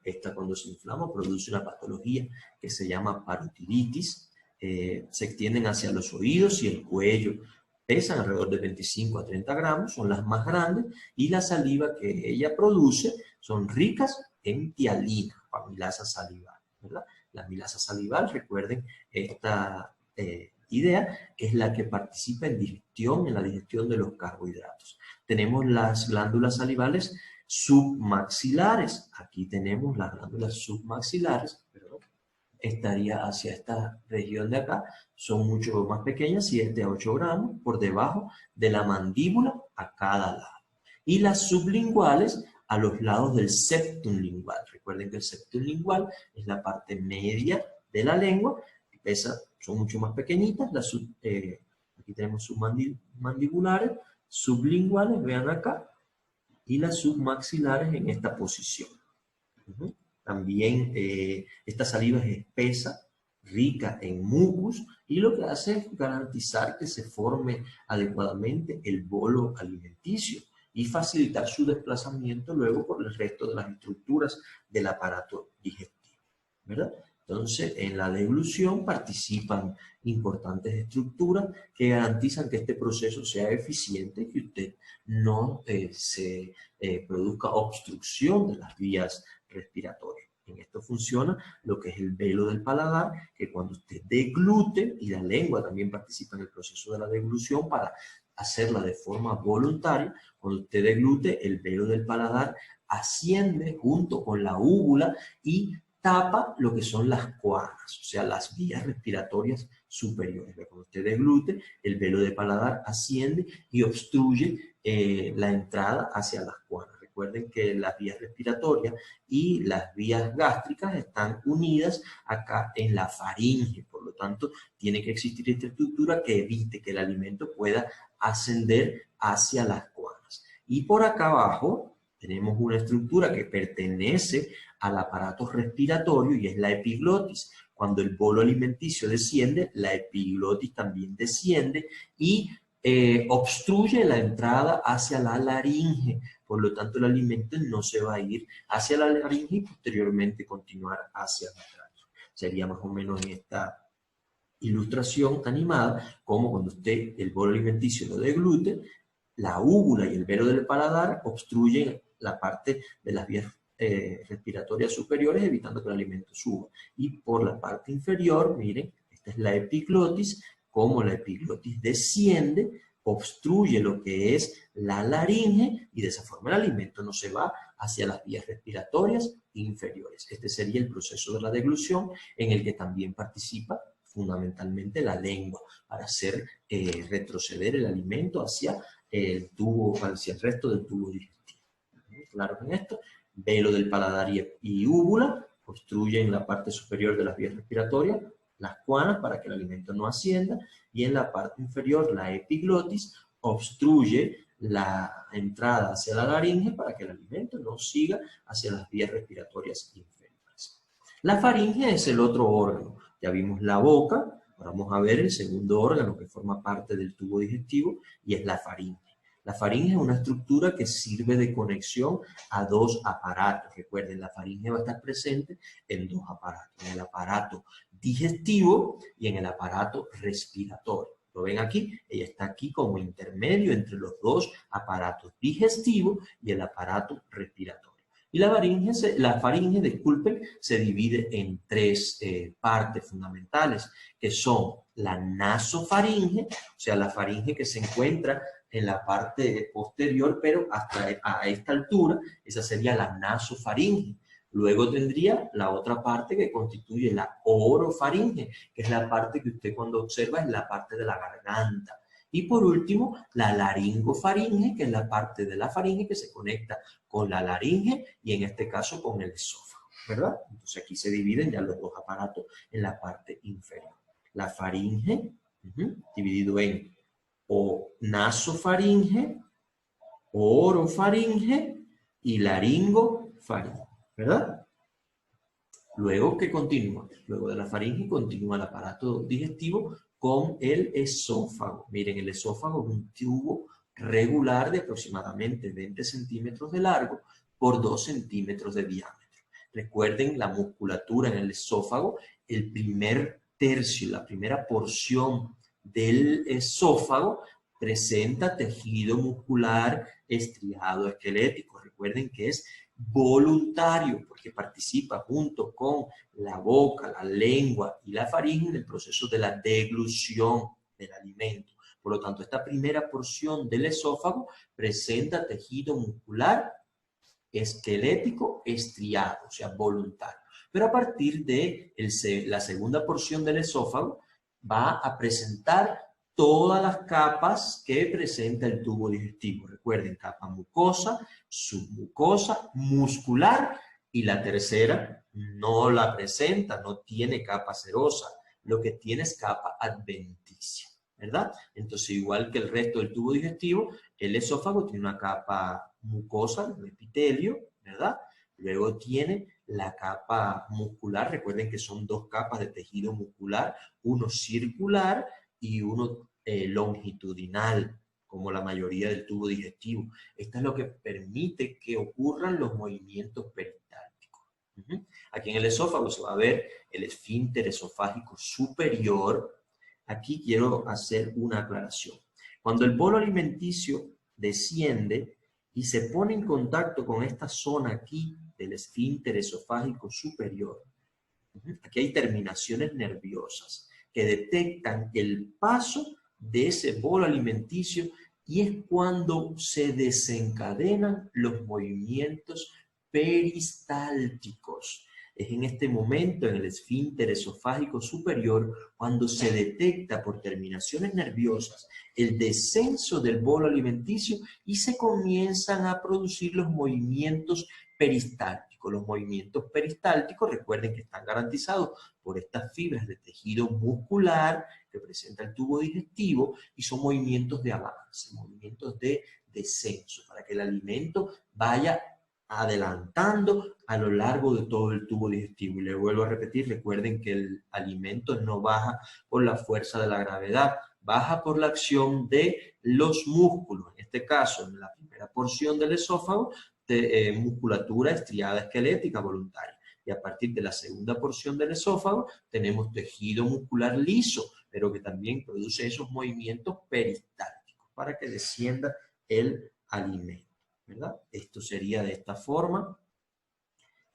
Esta, cuando se inflama, produce una patología que se llama parotiditis. Se extienden hacia los oídos y el cuello. Pesan alrededor de 25 a 30 gramos, son las más grandes, y la saliva que ella produce son ricas en tialina, amilasa salival, ¿verdad? La amilasa salival, recuerden esta idea, es la que participa en la digestión de los carbohidratos. Tenemos las glándulas salivales submaxilares. Aquí tenemos las glándulas submaxilares, perdón. Estaría hacia esta región de acá, son mucho más pequeñas, 7 a 8 gramos, por debajo de la mandíbula a cada lado. Y las sublinguales a los lados del septum lingual. Recuerden que el septum lingual es la parte media de la lengua, son mucho más pequeñitas, aquí tenemos submandibulares, sublinguales, vean acá, y las submaxilares en esta posición. También esta saliva es espesa, rica en mucus, y lo que hace es garantizar que se forme adecuadamente el bolo alimenticio y facilitar su desplazamiento luego por el resto de las estructuras del aparato digestivo, ¿verdad? Entonces, en la deglución participan importantes estructuras que garantizan que este proceso sea eficiente y que usted no se produzca obstrucción de las vías respiratorias. En esto funciona lo que es el velo del paladar, que cuando usted deglute, y la lengua también participa en el proceso de la deglución para hacerla de forma voluntaria, cuando usted deglute, el velo del paladar asciende junto con la úvula y tapa lo que son las coarnas, o sea, las vías respiratorias superiores. Cuando usted deglute, el velo de paladar asciende y obstruye la entrada hacia las coarnas. Recuerden que las vías respiratorias y las vías gástricas están unidas acá en la faringe, por lo tanto, tiene que existir esta estructura que evite que el alimento pueda ascender hacia las coarnas. Y por acá abajo tenemos una estructura que pertenece al aparato respiratorio y es la epiglotis. Cuando el bolo alimenticio desciende, la epiglotis también desciende y obstruye la entrada hacia la laringe. Por lo tanto, el alimento no se va a ir hacia la laringe y posteriormente continuar hacia la tráquea. Sería más o menos en esta ilustración animada, como cuando usted el bolo alimenticio lo deglute, la úvula y el velo del paladar obstruyen la parte de las vías respiratorias superiores, evitando que el alimento suba. Y por la parte inferior, miren, esta es la epiglotis, como la epiglotis desciende, obstruye lo que es la laringe y de esa forma el alimento no se va hacia las vías respiratorias inferiores. Este sería el proceso de la deglución en el que también participa fundamentalmente la lengua para hacer retroceder el alimento hacia el tubo, hacia el resto del tubo digestivo. Claro en esto, velo del paladar y úvula obstruyen la parte superior de las vías respiratorias, las cuanas para que el alimento no ascienda, y en la parte inferior la epiglotis obstruye la entrada hacia la laringe para que el alimento no siga hacia las vías respiratorias inferiores. La faringe es el otro órgano. Ya vimos la boca, ahora vamos a ver el segundo órgano que forma parte del tubo digestivo y es la faringe. La faringe es una estructura que sirve de conexión a dos aparatos. Recuerden, la faringe va a estar presente en dos aparatos, en el aparato digestivo y en el aparato respiratorio. ¿Lo ven aquí? Ella está aquí como intermedio entre los dos aparatos digestivos y el aparato respiratorio. Y la faringe, disculpen, se divide en tres partes fundamentales, que son la nasofaringe, o sea, la faringe que se encuentra en la parte posterior, pero hasta a esta altura, esa sería la nasofaringe. Luego tendría la otra parte que constituye la orofaringe, que es la parte que usted cuando observa es la parte de la garganta. Y por último, la laringofaringe, que es la parte de la faringe que se conecta con la laringe y en este caso con el esófago, ¿verdad? Entonces aquí se dividen ya los dos aparatos en la parte inferior. La faringe, dividido en nasofaringe, orofaringe y laringofaringe, ¿verdad? Luego, ¿qué continúa? Luego de la faringe continúa el aparato digestivo con el esófago. Miren, el esófago es un tubo regular de aproximadamente 20 centímetros de largo por 2 centímetros de diámetro. Recuerden la musculatura en el esófago, el primer tercio, la primera porción del esófago presenta tejido muscular estriado esquelético. Recuerden que es voluntario porque participa junto con la boca, la lengua y la faringe en el proceso de la deglución del alimento. Por lo tanto, esta primera porción del esófago presenta tejido muscular esquelético estriado, o sea, voluntario. Pero a partir de la segunda porción del esófago va a presentar todas las capas que presenta el tubo digestivo. Recuerden, capa mucosa, submucosa, muscular y la tercera no la presenta, no tiene capa serosa. Lo que tiene es capa adventicia, ¿verdad? Entonces, igual que el resto del tubo digestivo, el esófago tiene una capa mucosa, un epitelio, ¿verdad? Luego tiene la capa muscular. Recuerden que son dos capas de tejido muscular, uno circular y uno longitudinal, como la mayoría del tubo digestivo. Esto es lo que permite que ocurran los movimientos peristálticos. Aquí en el esófago se va a ver el esfínter esofágico superior. Aquí quiero hacer una aclaración. Cuando el bolo alimenticio desciende y se pone en contacto con esta zona aquí del esfínter esofágico superior, aquí hay terminaciones nerviosas que detectan el paso de ese bolo alimenticio y es cuando se desencadenan los movimientos peristálticos. Es en este momento, en el esfínter esofágico superior, cuando se detecta por terminaciones nerviosas el descenso del bolo alimenticio y se comienzan a producir los movimientos peristálticos. Los movimientos peristálticos, recuerden que están garantizados por estas fibras de tejido muscular que presenta el tubo digestivo y son movimientos de avance, movimientos de descenso, para que el alimento vaya adelantando a lo largo de todo el tubo digestivo. Y le vuelvo a repetir, recuerden que el alimento no baja por la fuerza de la gravedad, baja por la acción de los músculos. En este caso, en la primera porción del esófago, musculatura estriada esquelética voluntaria. Y a partir de la segunda porción del esófago tenemos tejido muscular liso, pero que también produce esos movimientos peristálticos para que descienda el alimento, ¿verdad? Esto sería de esta forma.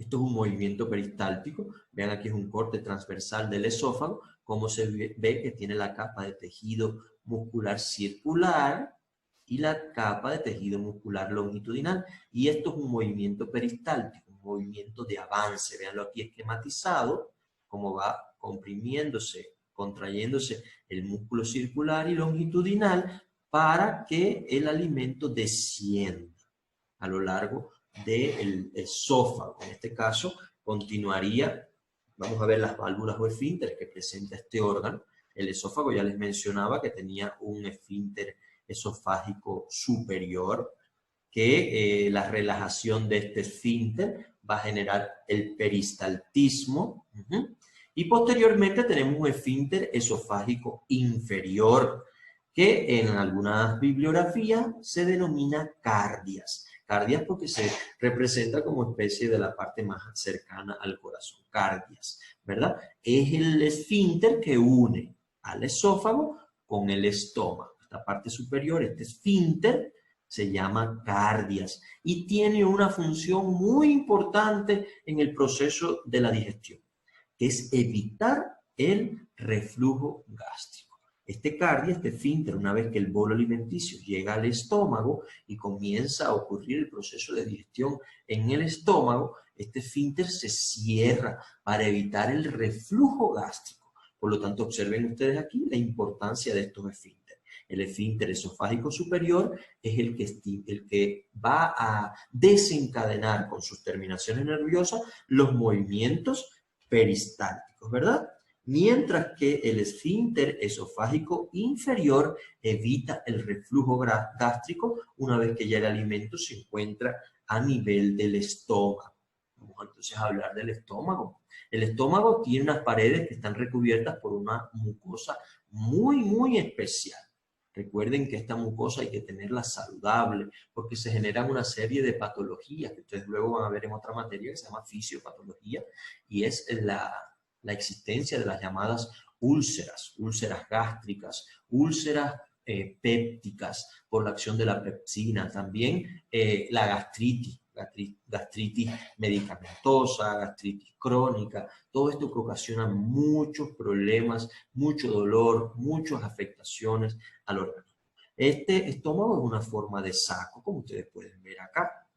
Esto es un movimiento peristáltico. Vean, aquí es un corte transversal del esófago, como se ve que tiene la capa de tejido muscular circular y la capa de tejido muscular longitudinal. Y esto es un movimiento peristáltico, un movimiento de avance. Veanlo aquí esquematizado, cómo va comprimiéndose, contrayéndose el músculo circular y longitudinal para que el alimento descienda a lo largo del esófago. En este caso, continuaría, vamos a ver las válvulas o esfínteres que presenta este órgano. El esófago, ya les mencionaba que tenía un esfínter esofágico superior, que la relajación de este esfínter va a generar el peristaltismo. Y posteriormente tenemos un esfínter esofágico inferior, que en algunas bibliografías se denomina cardias. Cardias porque se representa como especie de la parte más cercana al corazón. Cardias, ¿verdad? Es el esfínter que une al esófago con el estómago. Esta parte superior, este esfínter, se llama cardias y tiene una función muy importante en el proceso de la digestión, que es evitar el reflujo gástrico. Este cardia, este esfínter, una vez que el bolo alimenticio llega al estómago y comienza a ocurrir el proceso de digestión en el estómago, este esfínter se cierra para evitar el reflujo gástrico. Por lo tanto, observen ustedes aquí la importancia de estos esfínteres. El esfínter esofágico superior es el que va a desencadenar con sus terminaciones nerviosas los movimientos peristálticos, ¿verdad? Mientras que el esfínter esofágico inferior evita el reflujo gástrico una vez que ya el alimento se encuentra a nivel del estómago. Vamos entonces a hablar del estómago. El estómago tiene unas paredes que están recubiertas por una mucosa muy especial. Recuerden que esta mucosa hay que tenerla saludable porque se generan una serie de patologías que ustedes luego van a ver en otra materia que se llama fisiopatología, y es la existencia de las llamadas úlceras, úlceras gástricas, úlceras pépticas por la acción de la pepsina, también la gastritis medicamentosa, gastritis crónica. Todo esto que ocasiona muchos problemas, mucho dolor, muchas afectaciones al organismo. Este estómago es una forma de saco, como ustedes pueden ver acá.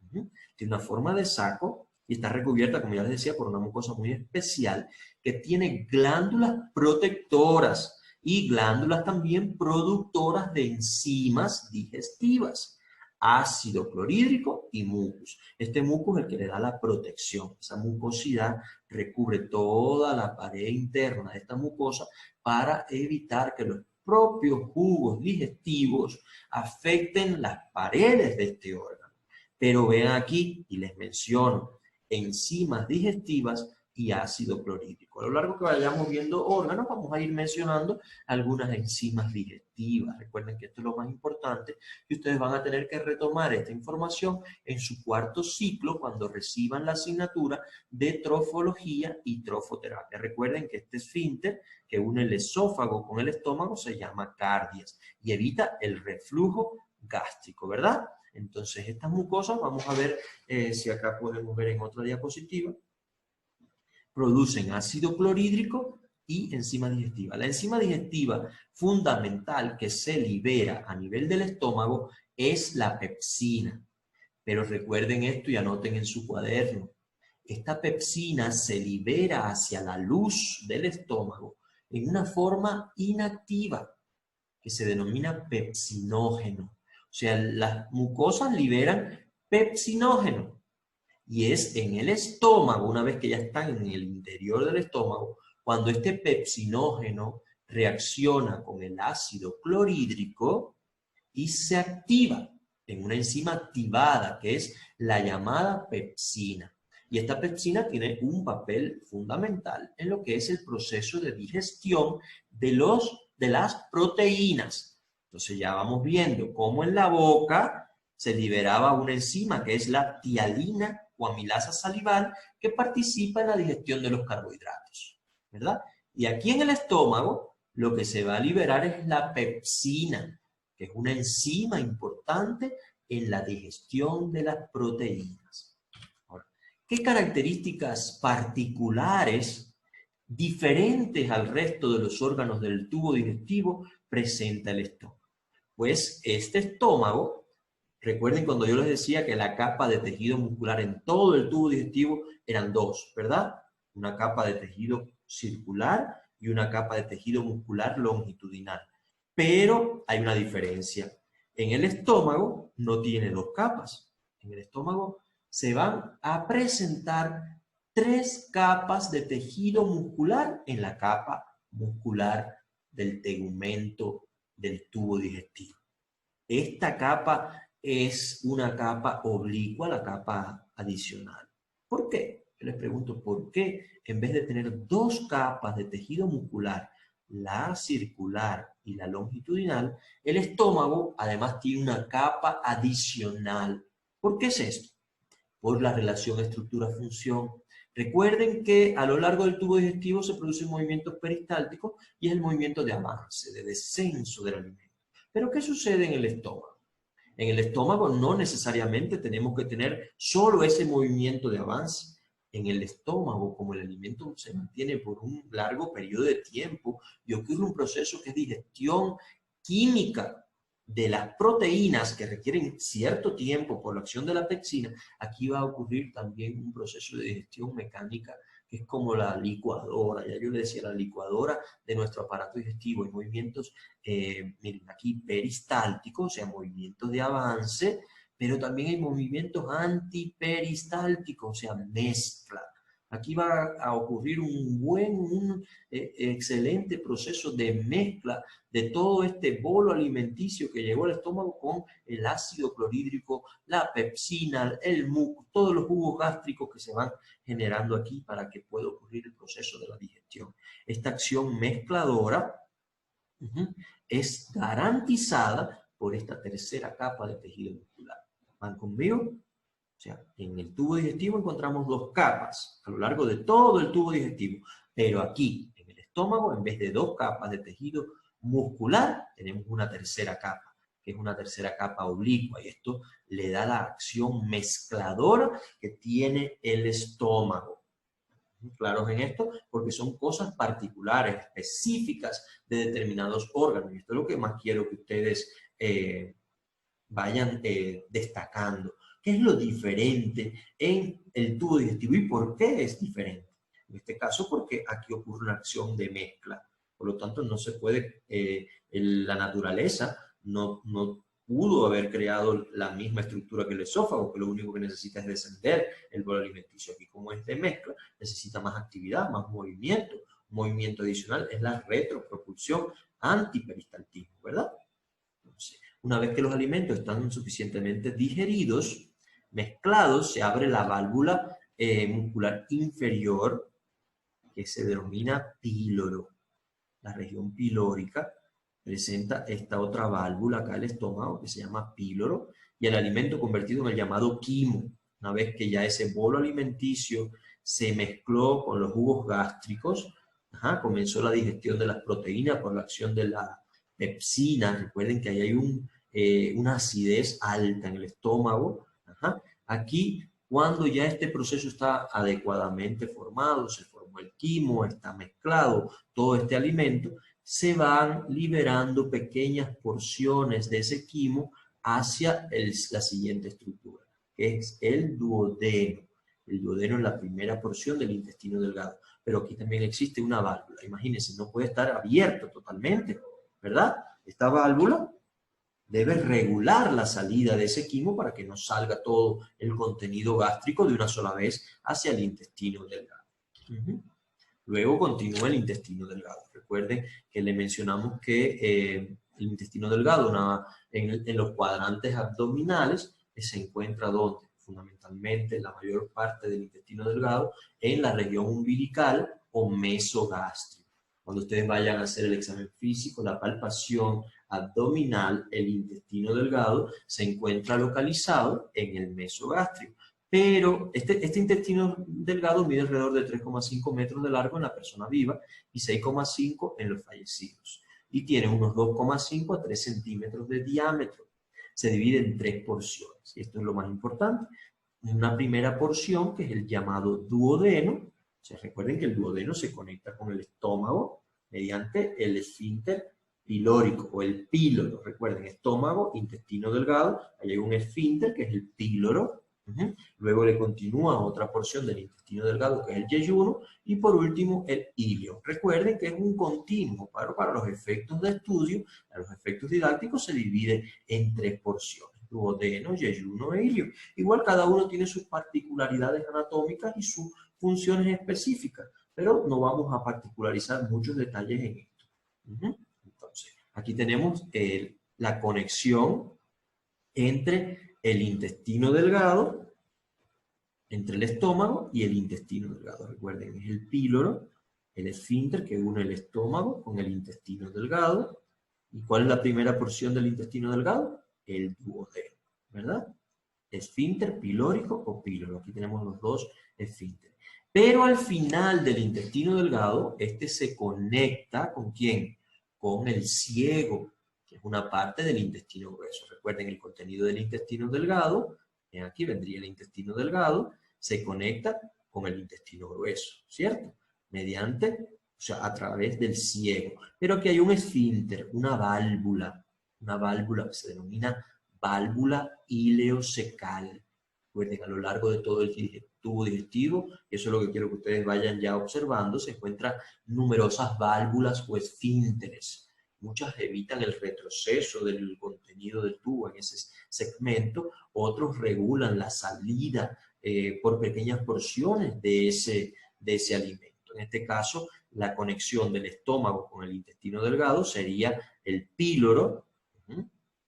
Tiene una forma de saco y está recubierta, como ya les decía, por una mucosa muy especial que tiene glándulas protectoras y glándulas también productoras de enzimas digestivas, ácido clorhídrico y mucus. Este mucus es el que le da la protección. Esa mucosidad recubre toda la pared interna de esta mucosa para evitar que los propios jugos digestivos afecten las paredes de este órgano. Pero vean aquí, y les menciono, enzimas digestivas y ácido clorhídrico. A lo largo que vayamos viendo órganos, vamos a ir mencionando algunas enzimas digestivas. Recuerden que esto es lo más importante y ustedes van a tener que retomar esta información en su cuarto ciclo cuando reciban la asignatura de trofología y trofoterapia. Recuerden que este esfínter que une el esófago con el estómago se llama cardias y evita el reflujo gástrico, ¿verdad? Entonces, estas mucosas, vamos a ver si acá podemos ver en otra diapositiva, producen ácido clorhídrico y enzima digestiva. La enzima digestiva fundamental que se libera a nivel del estómago es la pepsina. Pero recuerden esto y anoten en su cuaderno. Esta pepsina se libera hacia la luz del estómago en una forma inactiva que se denomina pepsinógeno. O sea, las mucosas liberan pepsinógeno. Y es en el estómago, una vez que ya están en el interior del estómago, cuando este pepsinógeno reacciona con el ácido clorhídrico y se activa en una enzima activada, que es la llamada pepsina. Y esta pepsina tiene un papel fundamental en lo que es el proceso de digestión de las proteínas. Entonces ya vamos viendo cómo en la boca se liberaba una enzima que es la tialina o amilasa salival que participa en la digestión de los carbohidratos, ¿verdad? Y aquí en el estómago lo que se va a liberar es la pepsina, que es una enzima importante en la digestión de las proteínas. Ahora, ¿Qué características particulares, diferentes al resto de los órganos del tubo digestivo, presenta el estómago? Pues este estómago, recuerden cuando yo les decía que la capa de tejido muscular en todo el tubo digestivo eran dos, ¿verdad? Una capa de tejido circular y una capa de tejido muscular longitudinal. Pero hay una diferencia. En el estómago no tiene dos capas. En el estómago se van a presentar 3 capas de tejido muscular en la capa muscular del tegumento del tubo digestivo. Esta capa es una capa oblicua, la capa adicional. ¿Por qué? Yo les pregunto, ¿por qué en vez de tener 2 capas de tejido muscular, la circular y la longitudinal, el estómago además tiene una capa adicional? ¿Por qué es esto? Por la relación estructura-función. Recuerden que a lo largo del tubo digestivo se producen movimientos peristálticos y es el movimiento de avance, de descenso del alimento. ¿Pero qué sucede en el estómago? En el estómago no necesariamente tenemos que tener solo ese movimiento de avance. En el estómago, como el alimento se mantiene por un largo periodo de tiempo y ocurre un proceso que es digestión química de las proteínas que requieren cierto tiempo por la acción de la pepsina, aquí va a ocurrir también un proceso de digestión mecánica que es como la licuadora. Ya yo le decía, la licuadora de nuestro aparato digestivo. Hay movimientos, miren aquí, peristálticos, o sea, movimientos de avance, pero también hay movimientos antiperistálticos, o sea, mezcla. Aquí va a ocurrir un excelente proceso de mezcla de todo este bolo alimenticio que llegó al estómago con el ácido clorhídrico, la pepsina, el muco, todos los jugos gástricos que se van generando aquí para que pueda ocurrir el proceso de la digestión. Esta acción mezcladora es garantizada por esta tercera capa de tejido muscular. ¿Van conmigo? O sea, en el tubo digestivo encontramos 2 capas a lo largo de todo el tubo digestivo, pero aquí, en el estómago, en vez de 2 capas de tejido muscular, tenemos una tercera capa, que es una tercera capa oblicua, y esto le da la acción mezcladora que tiene el estómago. Claros en esto, porque son cosas particulares, específicas de determinados órganos, y esto es lo que más quiero que ustedes vayan destacando. ¿Qué es lo diferente en el tubo digestivo y por qué es diferente? En este caso, porque aquí ocurre una acción de mezcla. Por lo tanto, no se puede, la naturaleza no pudo haber creado la misma estructura que el esófago, que lo único que necesita es descender el bolo alimenticio. Aquí, como es de mezcla, necesita más actividad, más movimiento. Un movimiento adicional es la retropropulsión antiperistaltismo, ¿verdad? Entonces, una vez que los alimentos están suficientemente digeridos, mezclados, se abre la válvula muscular inferior, que se denomina píloro. La región pilórica presenta esta otra válvula acá, el estómago, que se llama píloro, y el alimento convertido en el llamado quimo. Una vez que ya ese bolo alimenticio se mezcló con los jugos gástricos, comenzó la digestión de las proteínas por la acción de la pepsina. Recuerden que ahí hay una acidez alta en el estómago. Aquí, cuando ya este proceso está adecuadamente formado, se formó el quimo, está mezclado todo este alimento, se van liberando pequeñas porciones de ese quimo hacia la siguiente estructura, que es el duodeno. El duodeno es la primera porción del intestino delgado, pero aquí también existe una válvula. Imagínense, no puede estar abierto totalmente, ¿verdad? Esta válvula debe regular la salida de ese quimo para que no salga todo el contenido gástrico de una sola vez hacia el intestino delgado. Luego continúa el intestino delgado. Recuerden que le mencionamos que el intestino delgado en los cuadrantes abdominales se encuentra ¿dónde? Fundamentalmente la mayor parte del intestino delgado en la región umbilical o mesogástrica. Cuando ustedes vayan a hacer el examen físico, la palpación abdominal, el intestino delgado se encuentra localizado en el mesogástrico. Pero este intestino delgado mide alrededor de 3,5 metros de largo en la persona viva y 6,5 en los fallecidos. Y tiene unos 2,5 a 3 centímetros de diámetro. Se divide en 3 porciones. Y esto es lo más importante. una primera porción que es el llamado duodeno. Recuerden que el duodeno se conecta con el estómago mediante el esfínter pilórico o el píloro. Recuerden, estómago, intestino delgado, ahí hay un esfínter que es el píloro. Luego le continúa otra porción del intestino delgado que es el yeyuno y por último el ilio. Recuerden que es un continuo, pero para los efectos de estudio, para los efectos didácticos se divide en 3 porciones: duodeno, yeyuno e ilio. Igual cada uno tiene sus particularidades anatómicas y sus funciones específicas, pero no vamos a particularizar muchos detalles en esto. Entonces, aquí tenemos la conexión entre el intestino delgado, entre el estómago y el intestino delgado. Recuerden, es el píloro, el esfínter que une el estómago con el intestino delgado. ¿Y cuál es la primera porción del intestino delgado? El duodeno, ¿verdad? Esfínter pilórico o píloro. Aquí tenemos los dos esfínteres. Pero al final del intestino delgado, este se conecta ¿con quién? Con el ciego, que es una parte del intestino grueso. Recuerden, el contenido del intestino delgado, aquí vendría el intestino delgado, se conecta con el intestino grueso, ¿cierto? Mediante, o sea, a través del ciego. Pero aquí hay un esfínter, una válvula que se denomina válvula ileocecal. Recuerden, a lo largo de todo el tubo digestivo, eso es lo que quiero que ustedes vayan ya observando, se encuentran numerosas válvulas o esfínteres. Muchas evitan el retroceso del contenido del tubo en ese segmento, otros regulan la salida por pequeñas porciones de ese alimento. En este caso, la conexión del estómago con el intestino delgado sería el píloro,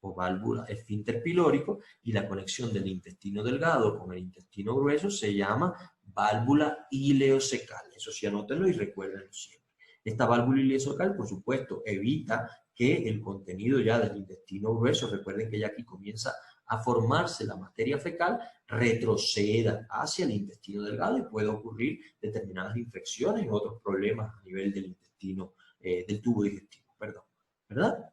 o válvula esfínter pilórico, y la conexión del intestino delgado con el intestino grueso se llama válvula ileocecal. Eso sí, anótenlo y recuérdenlo siempre. Esta válvula ileocecal, por supuesto, evita que el contenido ya del intestino grueso, recuerden que ya aquí comienza a formarse la materia fecal, retroceda hacia el intestino delgado y puede ocurrir determinadas infecciones y otros problemas a nivel del intestino, del tubo digestivo, perdón, ¿verdad?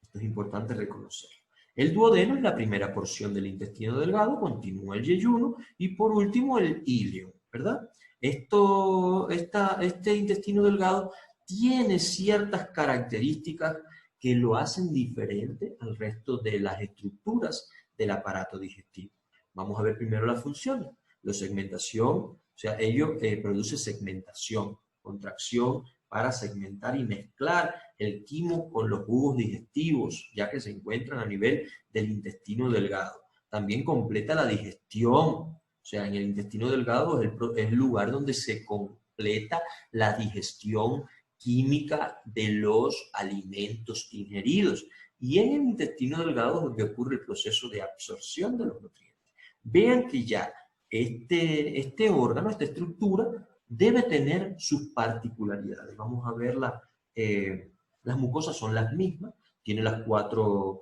Esto es importante reconocerlo. El duodeno es la primera porción del intestino delgado, continúa el yeyuno y por último el ilio, ¿verdad? Este intestino delgado tiene ciertas características que lo hacen diferente al resto de las estructuras del aparato digestivo. Vamos a ver primero las funciones. La segmentación, o sea, ello produce segmentación, contracción, para segmentar y mezclar el quimo con los jugos digestivos, ya que se encuentran a nivel del intestino delgado. También completa la digestión, o sea, en el intestino delgado es el lugar donde se completa la digestión química de los alimentos ingeridos. Y en el intestino delgado es donde ocurre el proceso de absorción de los nutrientes. Vean que ya este órgano, esta estructura, debe tener sus particularidades. Vamos a ver las mucosas son las mismas, tiene las cuatro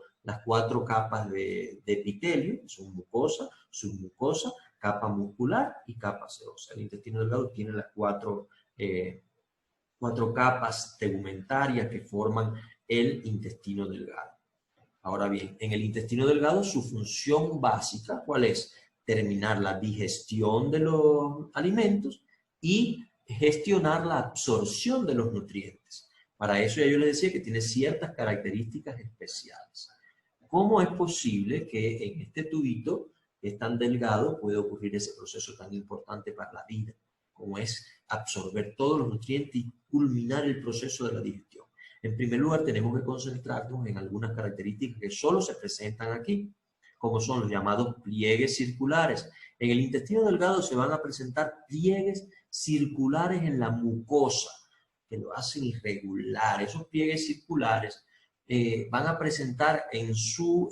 capas de epitelio, son mucosa, submucosa, capa muscular y capa seosa. El intestino delgado tiene las cuatro capas tegumentarias que forman el intestino delgado. Ahora bien, en el intestino delgado su función básica, ¿cuál es? Terminar la digestión de los alimentos y gestionar la absorción de los nutrientes. Para eso ya yo les decía que tiene ciertas características especiales. ¿Cómo es posible que en este tubito, que es tan delgado, puede ocurrir ese proceso tan importante para la vida, como es absorber todos los nutrientes y culminar el proceso de la digestión? En primer lugar, tenemos que concentrarnos en algunas características que solo se presentan aquí, como son los llamados pliegues circulares. En el intestino delgado se van a presentar pliegues circulares en la mucosa, que lo hacen irregular. Esos pliegues circulares van a presentar en su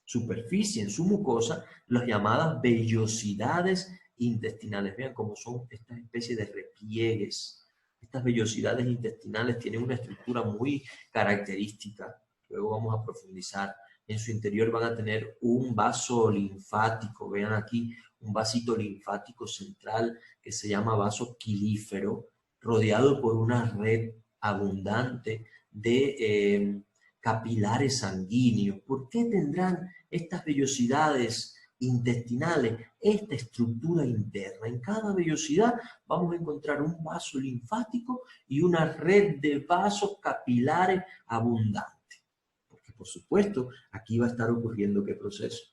superficie, en su mucosa, las llamadas vellosidades intestinales. Vean cómo son estas especies de repliegues. Estas vellosidades intestinales tienen una estructura muy característica. Luego vamos a profundizar. En su interior van a tener un vaso linfático. Vean aquí un vasito linfático central que se llama vaso quilífero, rodeado por una red abundante de capilares sanguíneos. ¿Por qué tendrán estas vellosidades intestinales, esta estructura interna. En cada vellosidad vamos a encontrar un vaso linfático y una red de vasos capilares abundantes. Porque, por supuesto, aquí va a estar ocurriendo ¿qué proceso?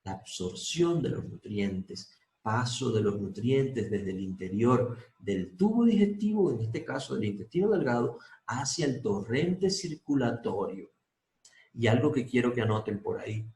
La absorción de los nutrientes, paso de los nutrientes desde el interior del tubo digestivo, en este caso del intestino delgado, hacia el torrente circulatorio. Y algo que quiero que anoten por ahí: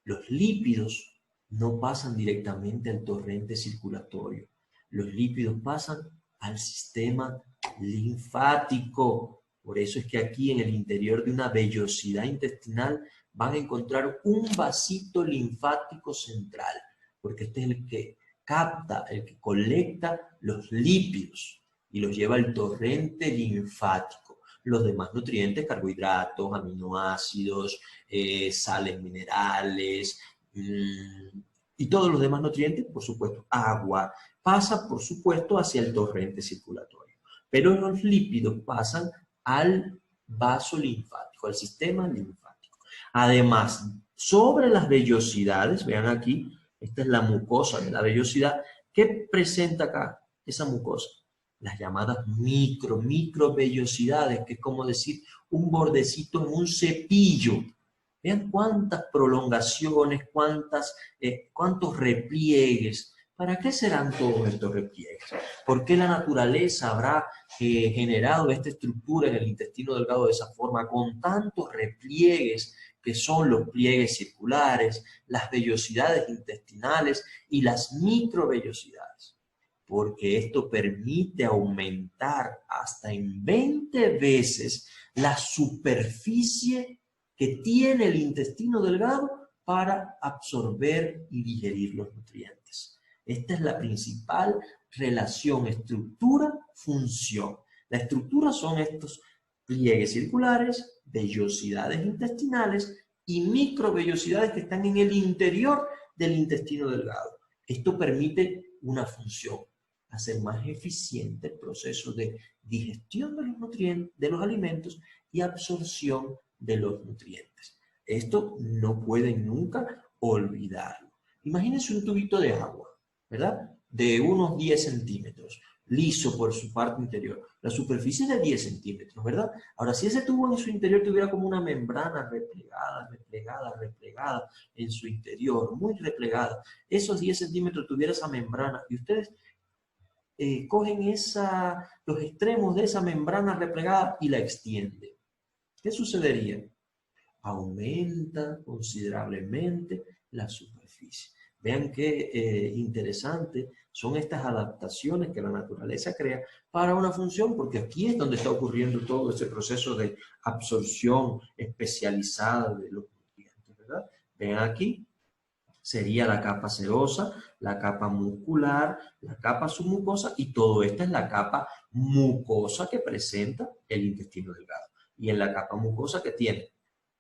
los lípidos no pasan directamente al torrente circulatorio. Los lípidos pasan al sistema linfático. Por eso es que aquí en el interior de una vellosidad intestinal van a encontrar un vasito linfático central, porque este es el que capta, el que colecta los lípidos y los lleva al torrente linfático. Los demás nutrientes, carbohidratos, aminoácidos, sales minerales, y todos los demás nutrientes, por supuesto, agua, pasa, por supuesto, hacia el torrente circulatorio. Pero los lípidos pasan al vaso linfático, al sistema linfático. Además, sobre las vellosidades, vean aquí, esta es la mucosa de la vellosidad. ¿Qué presenta acá esa mucosa? Las llamadas microvellosidades, que es como decir un bordecito en un cepillo. Vean cuántas prolongaciones, cuántos repliegues. ¿Para qué serán todos estos repliegues? ¿Por qué la naturaleza habrá generado esta estructura en el intestino delgado de esa forma, con tantos repliegues que son los pliegues circulares, las vellosidades intestinales y las microvellosidades? Porque esto permite aumentar hasta en 20 veces la superficie que tiene el intestino delgado para absorber y digerir los nutrientes. Esta es la principal relación estructura-función. La estructura son estos pliegues circulares, vellosidades intestinales y microvellosidades que están en el interior del intestino delgado. Esto permite una función: hacer más eficiente el proceso de digestión de los nutrientes, de los alimentos, y absorción de los nutrientes. Esto no pueden nunca olvidarlo. Imagínense un tubito de agua, ¿verdad? De unos 10 centímetros, liso por su parte interior. La superficie es de 10 centímetros, ¿verdad? Ahora, si ese tubo en su interior tuviera como una membrana replegada en su interior, muy replegada, esos 10 centímetros tuviera esa membrana, y ustedes cogen los extremos de esa membrana replegada y la extienden, ¿qué sucedería? Aumenta considerablemente la superficie. Vean qué interesante son estas adaptaciones que la naturaleza crea para una función, porque aquí es donde está ocurriendo todo ese proceso de absorción especializada de los nutrientes, ¿verdad? Vean aquí, sería la capa serosa, la capa muscular, la capa submucosa, y todo esto es la capa mucosa que presenta el intestino delgado. Y en la capa mucosa que tiene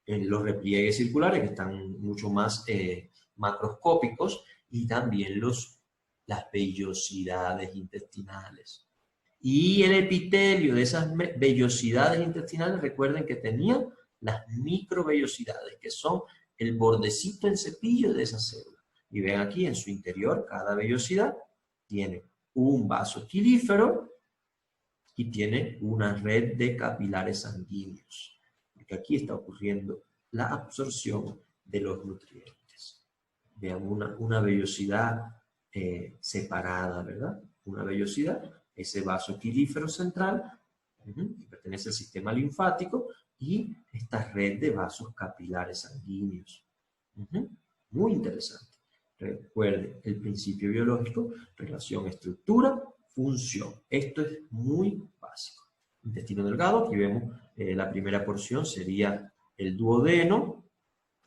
los repliegues circulares, que están mucho más macroscópicos, y también las vellosidades intestinales. Y el epitelio de esas vellosidades intestinales, recuerden que tenían las microvellosidades, que son el bordecito en cepillo de esa célula. Y ven aquí en su interior, cada vellosidad tiene un vaso quilífero y tiene una red de capilares sanguíneos, porque aquí está ocurriendo la absorción de los nutrientes. Vean una vellosidad separada, ¿verdad? Una vellosidad, ese vaso quilífero central, que pertenece al sistema linfático, y esta red de vasos capilares sanguíneos. Muy interesante. Recuerden, el principio biológico, relación estructura-función. Esto es muy básico. Intestino delgado, aquí vemos la primera porción sería el duodeno,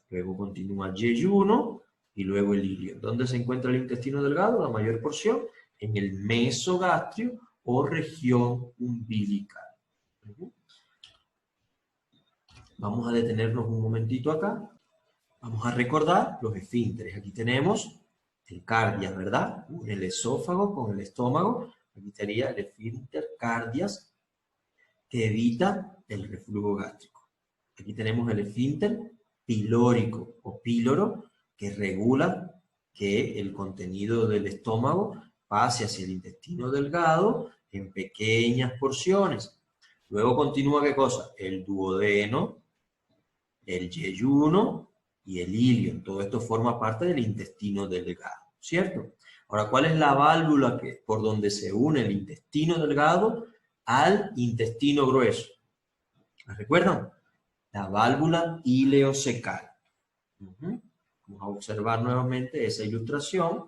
luego continúa yeyuno y luego el ilio. ¿Dónde se encuentra el intestino delgado? La mayor porción en el mesogastrio o región umbilical. Vamos a detenernos un momentito acá. Vamos a recordar los esfínteres. Aquí tenemos el cardias, ¿verdad? El esófago con el estómago. Aquí sería el esfínter cardias, que evita el reflujo gástrico. Aquí tenemos el esfínter pilórico o píloro, que regula que el contenido del estómago pase hacia el intestino delgado en pequeñas porciones. Luego continúa, ¿qué cosa? El duodeno, el yeyuno y el ilion. Todo esto forma parte del intestino delgado, ¿cierto? Ahora, ¿cuál es la válvula por donde se une el intestino delgado al intestino grueso? ¿La recuerdan? La válvula ileocecal. Vamos a observar nuevamente esa ilustración.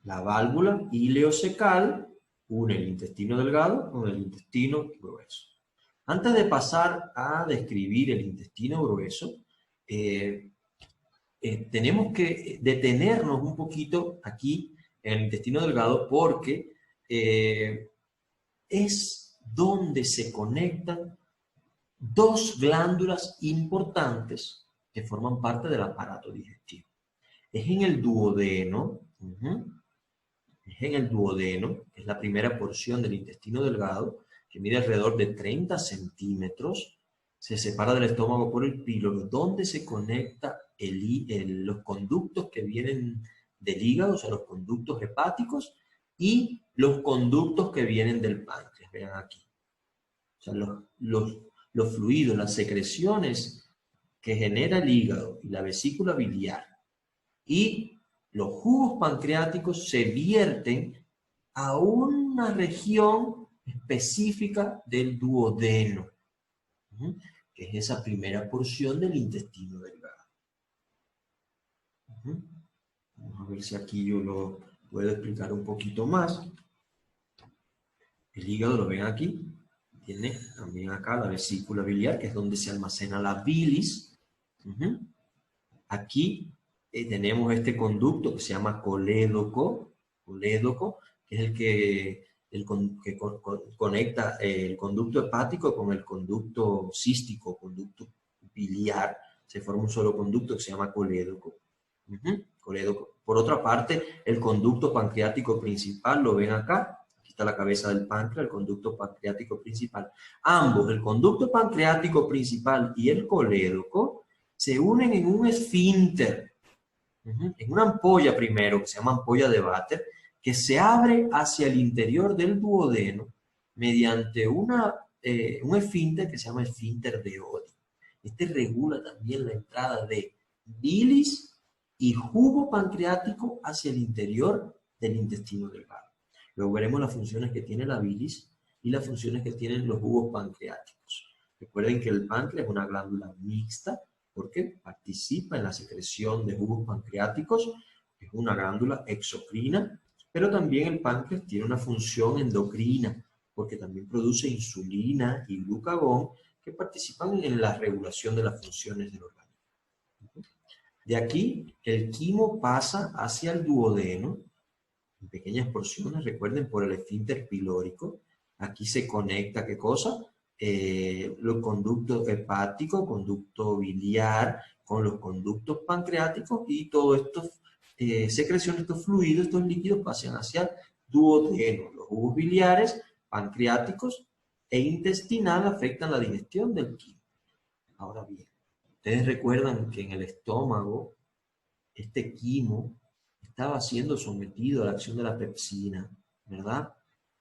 La válvula ileocecal une el intestino delgado con el intestino grueso. Antes de pasar a describir el intestino grueso, tenemos que detenernos un poquito aquí en el intestino delgado porque es donde se conectan dos glándulas importantes que forman parte del aparato digestivo. Es en el duodeno, que es la primera porción del intestino delgado, que mide alrededor de 30 centímetros, se separa del estómago por el píloro, donde se conecta los conductos que vienen del hígado, o sea, los conductos hepáticos, y los conductos que vienen del páncreas, vean aquí. O sea, los fluidos, las secreciones que genera el hígado y la vesícula biliar y los jugos pancreáticos se vierten a una región específica del duodeno, que es esa primera porción del intestino delgado. Vamos a ver si aquí yo lo puedo explicar un poquito más. El hígado, lo ven aquí, tiene también acá la vesícula biliar, que es donde se almacena la bilis. Aquí tenemos este conducto que se llama colédoco, que es el que conecta el conducto hepático con el conducto cístico, conducto biliar. Se forma un solo conducto que se llama colédoco. Colédoco. Por otra parte, el conducto pancreático principal, lo ven acá. Aquí está la cabeza del páncreas, el conducto pancreático principal. Ambos, el conducto pancreático principal y el colédoco, se unen en un esfínter, en una ampolla primero, que se llama ampolla de váter, que se abre hacia el interior del duodeno mediante un esfínter que se llama esfínter de Oddi. Este regula también la entrada de bilis y jugo pancreático hacia el interior del intestino delgado. Luego veremos las funciones que tiene la bilis y las funciones que tienen los jugos pancreáticos. Recuerden que el páncreas es una glándula mixta porque participa en la secreción de jugos pancreáticos, es una glándula exocrina, pero también el páncreas tiene una función endocrina porque también produce insulina y glucagón que participan en la regulación de las funciones del organismo. De aquí, el quimo pasa hacia el duodeno, en pequeñas porciones, recuerden, por el esfínter pilórico. Aquí se conecta, ¿qué cosa? Los conductos hepáticos, conducto biliar, con los conductos pancreáticos y todos estos secreciones, estos fluidos, estos líquidos pasan hacia el duodeno. Los jugos biliares, pancreáticos e intestinal afectan la digestión del quimo. Ahora bien, ustedes recuerdan que en el estómago este quimo estaba siendo sometido a la acción de la pepsina, ¿verdad?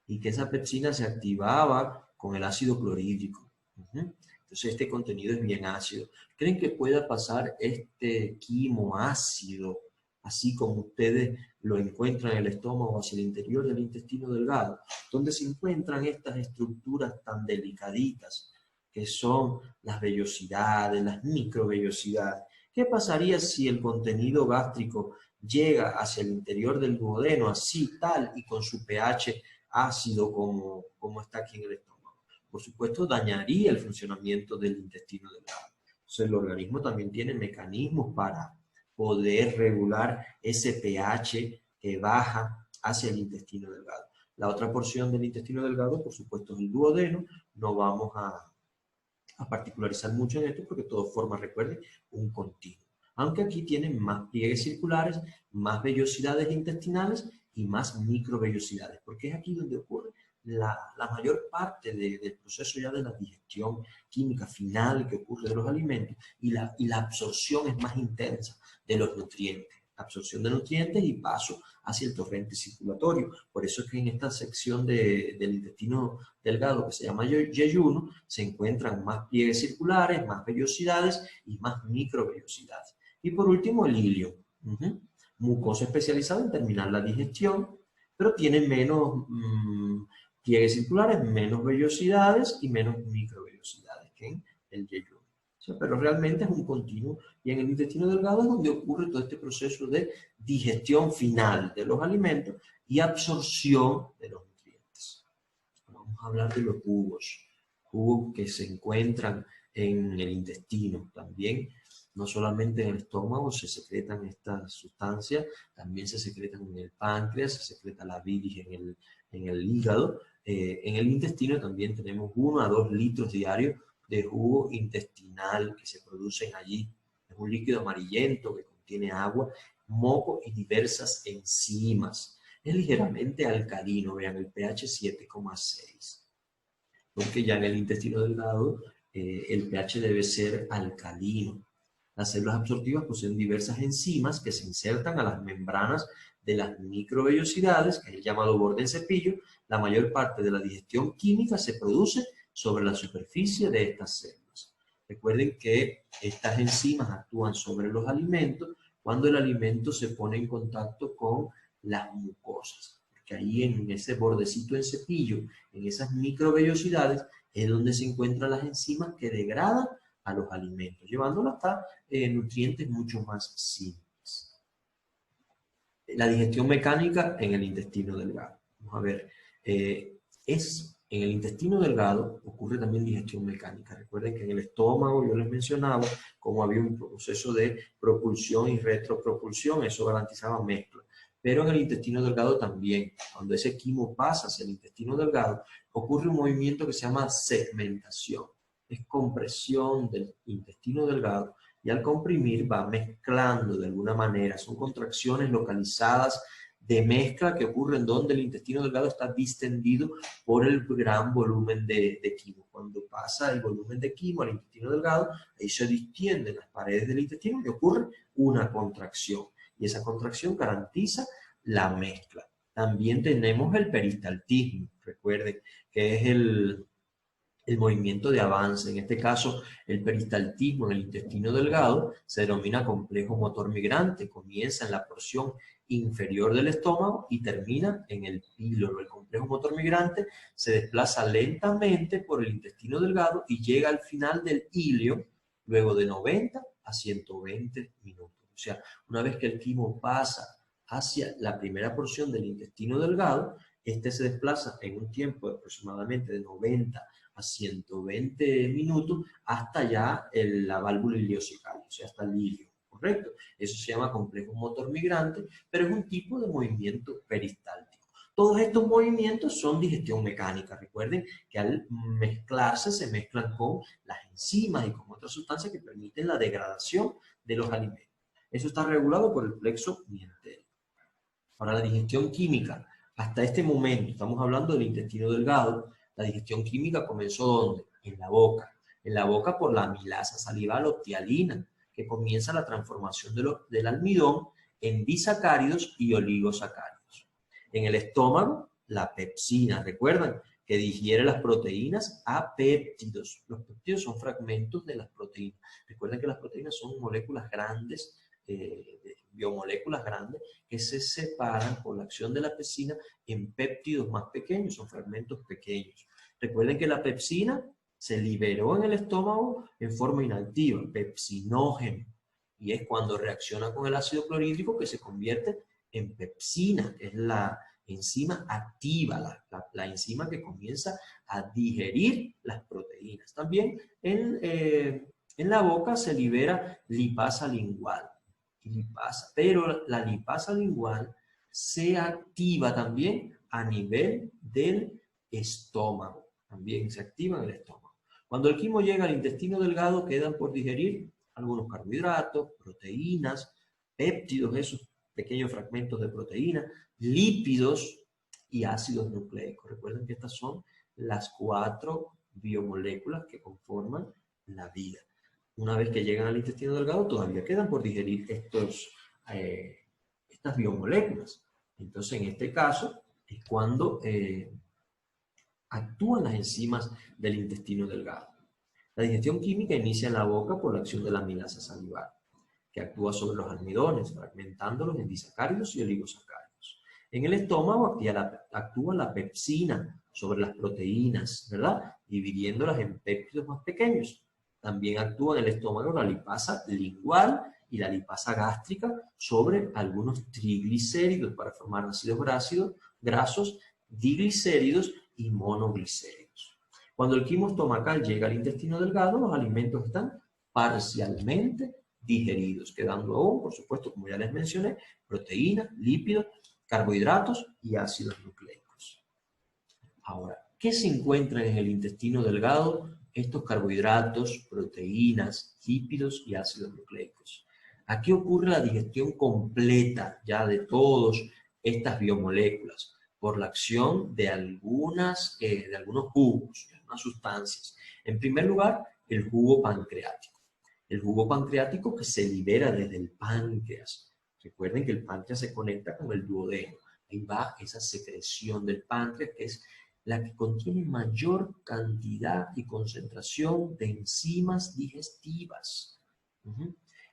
Y que esa pepsina se activaba con el ácido clorhídrico. Entonces este contenido es bien ácido. ¿Creen que pueda pasar este quimo ácido, así como ustedes lo encuentran en el estómago, hacia el interior del intestino delgado, donde se encuentran estas estructuras tan delicaditas, que son las vellosidades, las microvellosidades? ¿Qué pasaría si el contenido gástrico llega hacia el interior del duodeno, así, tal, y con su pH ácido como está aquí en el estómago? Por supuesto, dañaría el funcionamiento del intestino delgado. Entonces, el organismo también tiene mecanismos para poder regular ese pH que baja hacia el intestino delgado. La otra porción del intestino delgado, por supuesto, es el duodeno. No vamos a particularizar mucho en esto porque todo forma, recuerden, un continuo. Aunque aquí tienen más pliegues circulares, más vellosidades intestinales y más microvellosidades, porque es aquí donde ocurre la mayor parte del proceso ya de la digestión química final que ocurre de los alimentos y la absorción es más intensa de los nutrientes. Absorción de nutrientes y paso hacia el torrente circulatorio. Por eso es que en esta sección del intestino delgado que se llama yeyuno se encuentran más pliegues circulares, más vellosidades y más microvellosidades. Y por último el ilio. Mucosa especializada en terminar la digestión, pero tiene menos pliegues circulares, menos vellosidades y menos microvellosidades que en el yeyuno. O sea, pero realmente es un continuo y en el intestino delgado es donde ocurre todo este proceso de digestión final de los alimentos y absorción de los nutrientes. Vamos a hablar de los jugos que se encuentran en el intestino también. No solamente en el estómago se secretan estas sustancias, también se secretan en el páncreas, se secreta la bilis en el hígado. En el intestino también tenemos 1 a 2 litros diarios de jugo intestinal que se producen allí. Es un líquido amarillento que contiene agua, moco y diversas enzimas. Es ligeramente alcalino, vean el pH 7,6. Porque ya en el intestino delgado el pH debe ser alcalino. Las células absortivas poseen diversas enzimas que se insertan a las membranas de las microvellosidades, que es el llamado borde en cepillo. La mayor parte de la digestión química se produce sobre la superficie de estas células. Recuerden que estas enzimas actúan sobre los alimentos cuando el alimento se pone en contacto con las mucosas. Porque ahí en ese bordecito en cepillo, en esas microvellosidades, es donde se encuentran las enzimas que degradan a los alimentos, llevándolos hasta nutrientes mucho más simples. La digestión mecánica en el intestino delgado. Vamos a ver, en el intestino delgado ocurre también digestión mecánica. Recuerden que en el estómago yo les mencionaba cómo había un proceso de propulsión y retropropulsión, eso garantizaba mezcla. Pero en el intestino delgado también, cuando ese quimo pasa hacia el intestino delgado, ocurre un movimiento que se llama segmentación. Es compresión del intestino delgado y al comprimir va mezclando de alguna manera. Son contracciones localizadas de mezcla que ocurren donde el intestino delgado está distendido por el gran volumen de quimo. Cuando pasa el volumen de quimo al intestino delgado, ahí se distienden las paredes del intestino y ocurre una contracción. Y esa contracción garantiza la mezcla. También tenemos el peristaltismo. Recuerden que es el movimiento de avance. En este caso, el peristaltismo en el intestino delgado se denomina complejo motor migrante. Comienza en la porción inferior del estómago y termina en el píloro. El complejo motor migrante se desplaza lentamente por el intestino delgado y llega al final del ilio luego de 90 a 120 minutos. O sea, una vez que el quimo pasa hacia la primera porción del intestino delgado, este se desplaza en un tiempo de aproximadamente de 90 a 120 minutos hasta ya la válvula iliosical, o sea, hasta el ilio, ¿correcto? Eso se llama complejo motor migrante, pero es un tipo de movimiento peristáltico. Todos estos movimientos son digestión mecánica. Recuerden que al mezclarse se mezclan con las enzimas y con otras sustancias que permiten la degradación de los alimentos. Eso está regulado por el plexo mientérico. Ahora, la digestión química. Hasta este momento, estamos hablando del intestino delgado. La digestión química comenzó ¿dónde? En la boca. En la boca por la amilasa salival o ptialina, que comienza la transformación del almidón en disacáridos y oligosacáridos. En el estómago, la pepsina. ¿Recuerdan? Que digiere las proteínas a péptidos. Los péptidos son fragmentos de las proteínas. Recuerden que las proteínas son moléculas grandes, biomoléculas grandes, que se separan por la acción de la pepsina en péptidos más pequeños, son fragmentos pequeños. Recuerden que la pepsina se liberó en el estómago en forma inactiva, pepsinógeno, y es cuando reacciona con el ácido clorhídrico que se convierte en pepsina, que es la enzima activa, la enzima que comienza a digerir las proteínas. También en la boca se libera lipasa lingual, pero la lipasa lingual se activa también a nivel del estómago, también se activa en el estómago. Cuando el quimo llega al intestino delgado quedan por digerir algunos carbohidratos, proteínas, péptidos, esos pequeños fragmentos de proteína, lípidos y ácidos nucleicos. Recuerden que estas son las 4 biomoléculas que conforman la vida. Una vez que llegan al intestino delgado, todavía quedan por digerir estas biomoléculas. Entonces, en este caso, es cuando actúan las enzimas del intestino delgado. La digestión química inicia en la boca por la acción de la amilasa salival, que actúa sobre los almidones, fragmentándolos en disacáridos y oligosacáridos. En el estómago actúa la pepsina sobre las proteínas, ¿verdad? Dividiéndolas en péptidos más pequeños. También actúa en el estómago la lipasa lingual y la lipasa gástrica sobre algunos triglicéridos para formar ácidos grasos, diglicéridos y monoglicéridos. Cuando el quimo estomacal llega al intestino delgado, los alimentos están parcialmente digeridos, quedando aún, por supuesto, como ya les mencioné, proteínas, lípidos, carbohidratos y ácidos nucleicos. Ahora, ¿qué se encuentra en el intestino delgado? Estos carbohidratos, proteínas, lípidos y ácidos nucleicos. Aquí ocurre la digestión completa ya de todas estas biomoléculas por la acción de algunos jugos, de algunas sustancias. En primer lugar, el jugo pancreático. El jugo pancreático que se libera desde el páncreas. Recuerden que el páncreas se conecta con el duodeno. Ahí va esa secreción del páncreas que es la que contiene mayor cantidad y concentración de enzimas digestivas.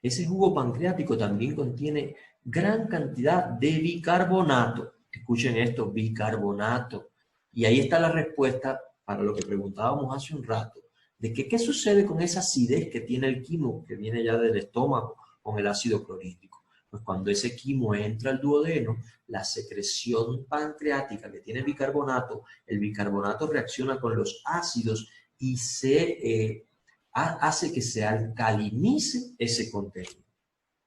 Ese jugo pancreático también contiene gran cantidad de bicarbonato. Escuchen esto, bicarbonato. Y ahí está la respuesta para lo que preguntábamos hace un rato, de que qué sucede con esa acidez que tiene el quimo, que viene ya del estómago con el ácido clorhídrico. Pues cuando ese quimo entra al duodeno, la secreción pancreática que tiene bicarbonato, el bicarbonato reacciona con los ácidos y hace que se alcalinice ese contenido.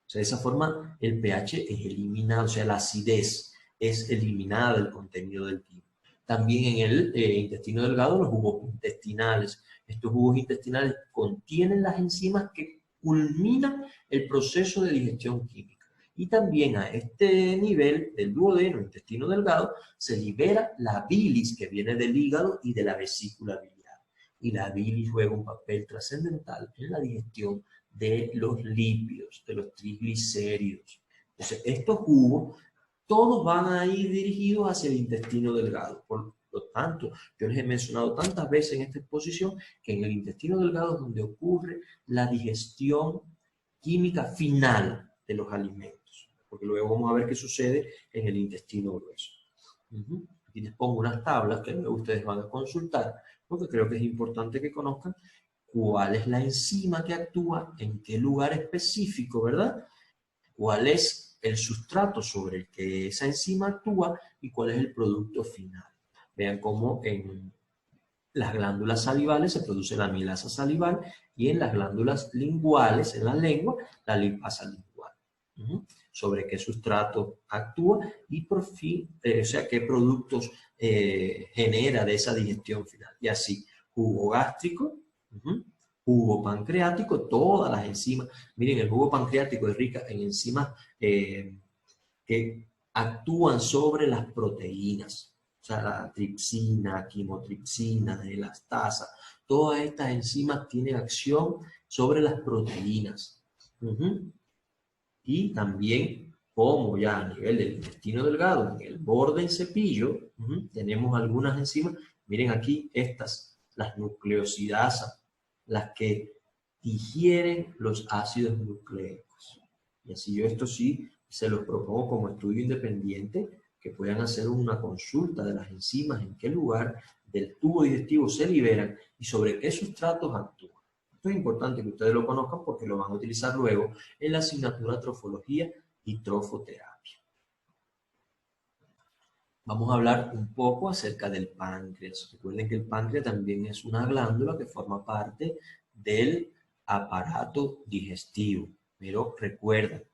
O sea, de esa forma el pH es eliminado, o sea, la acidez es eliminada del contenido del quimo. También en el intestino delgado, los jugos intestinales. Estos jugos intestinales contienen las enzimas que culminan el proceso de digestión química. Y también a este nivel del duodeno, intestino delgado, se libera la bilis que viene del hígado y de la vesícula biliar. Y la bilis juega un papel trascendental en la digestión de los lípidos, de los triglicéridos. Entonces, estos jugos todos van a ir dirigidos hacia el intestino delgado. Por lo tanto, yo les he mencionado tantas veces en esta exposición que en el intestino delgado es donde ocurre la digestión química final de los alimentos. Porque luego vamos a ver qué sucede en el intestino grueso. Aquí les pongo unas tablas que luego ustedes van a consultar, porque creo que es importante que conozcan cuál es la enzima que actúa, en qué lugar específico, ¿verdad? Cuál es el sustrato sobre el que esa enzima actúa y cuál es el producto final. Vean cómo en las glándulas salivales se produce la amilasa salival y en las glándulas linguales, en la lengua, la lipasa lingual. Sobre qué sustrato actúa y por fin, o sea, qué productos genera de esa digestión final. Y así, jugo gástrico, jugo pancreático, todas las enzimas. Miren, el jugo pancreático es rica en enzimas que actúan sobre las proteínas. O sea, la tripsina, quimotripsina, elastasa, todas estas enzimas tienen acción sobre las proteínas. Y también, como ya a nivel del intestino delgado, en el borde en cepillo, tenemos algunas enzimas. Miren aquí estas, las nucleosidasas, las que digieren los ácidos nucleicos. Y así yo esto sí se los propongo como estudio independiente, que puedan hacer una consulta de las enzimas, en qué lugar del tubo digestivo se liberan y sobre qué sustratos actúan. Esto es importante que ustedes lo conozcan porque lo van a utilizar luego en la asignatura Trofología y Trofoterapia. Vamos a hablar un poco acerca del páncreas. Recuerden que el páncreas también es una glándula que forma parte del aparato digestivo. Pero recuerden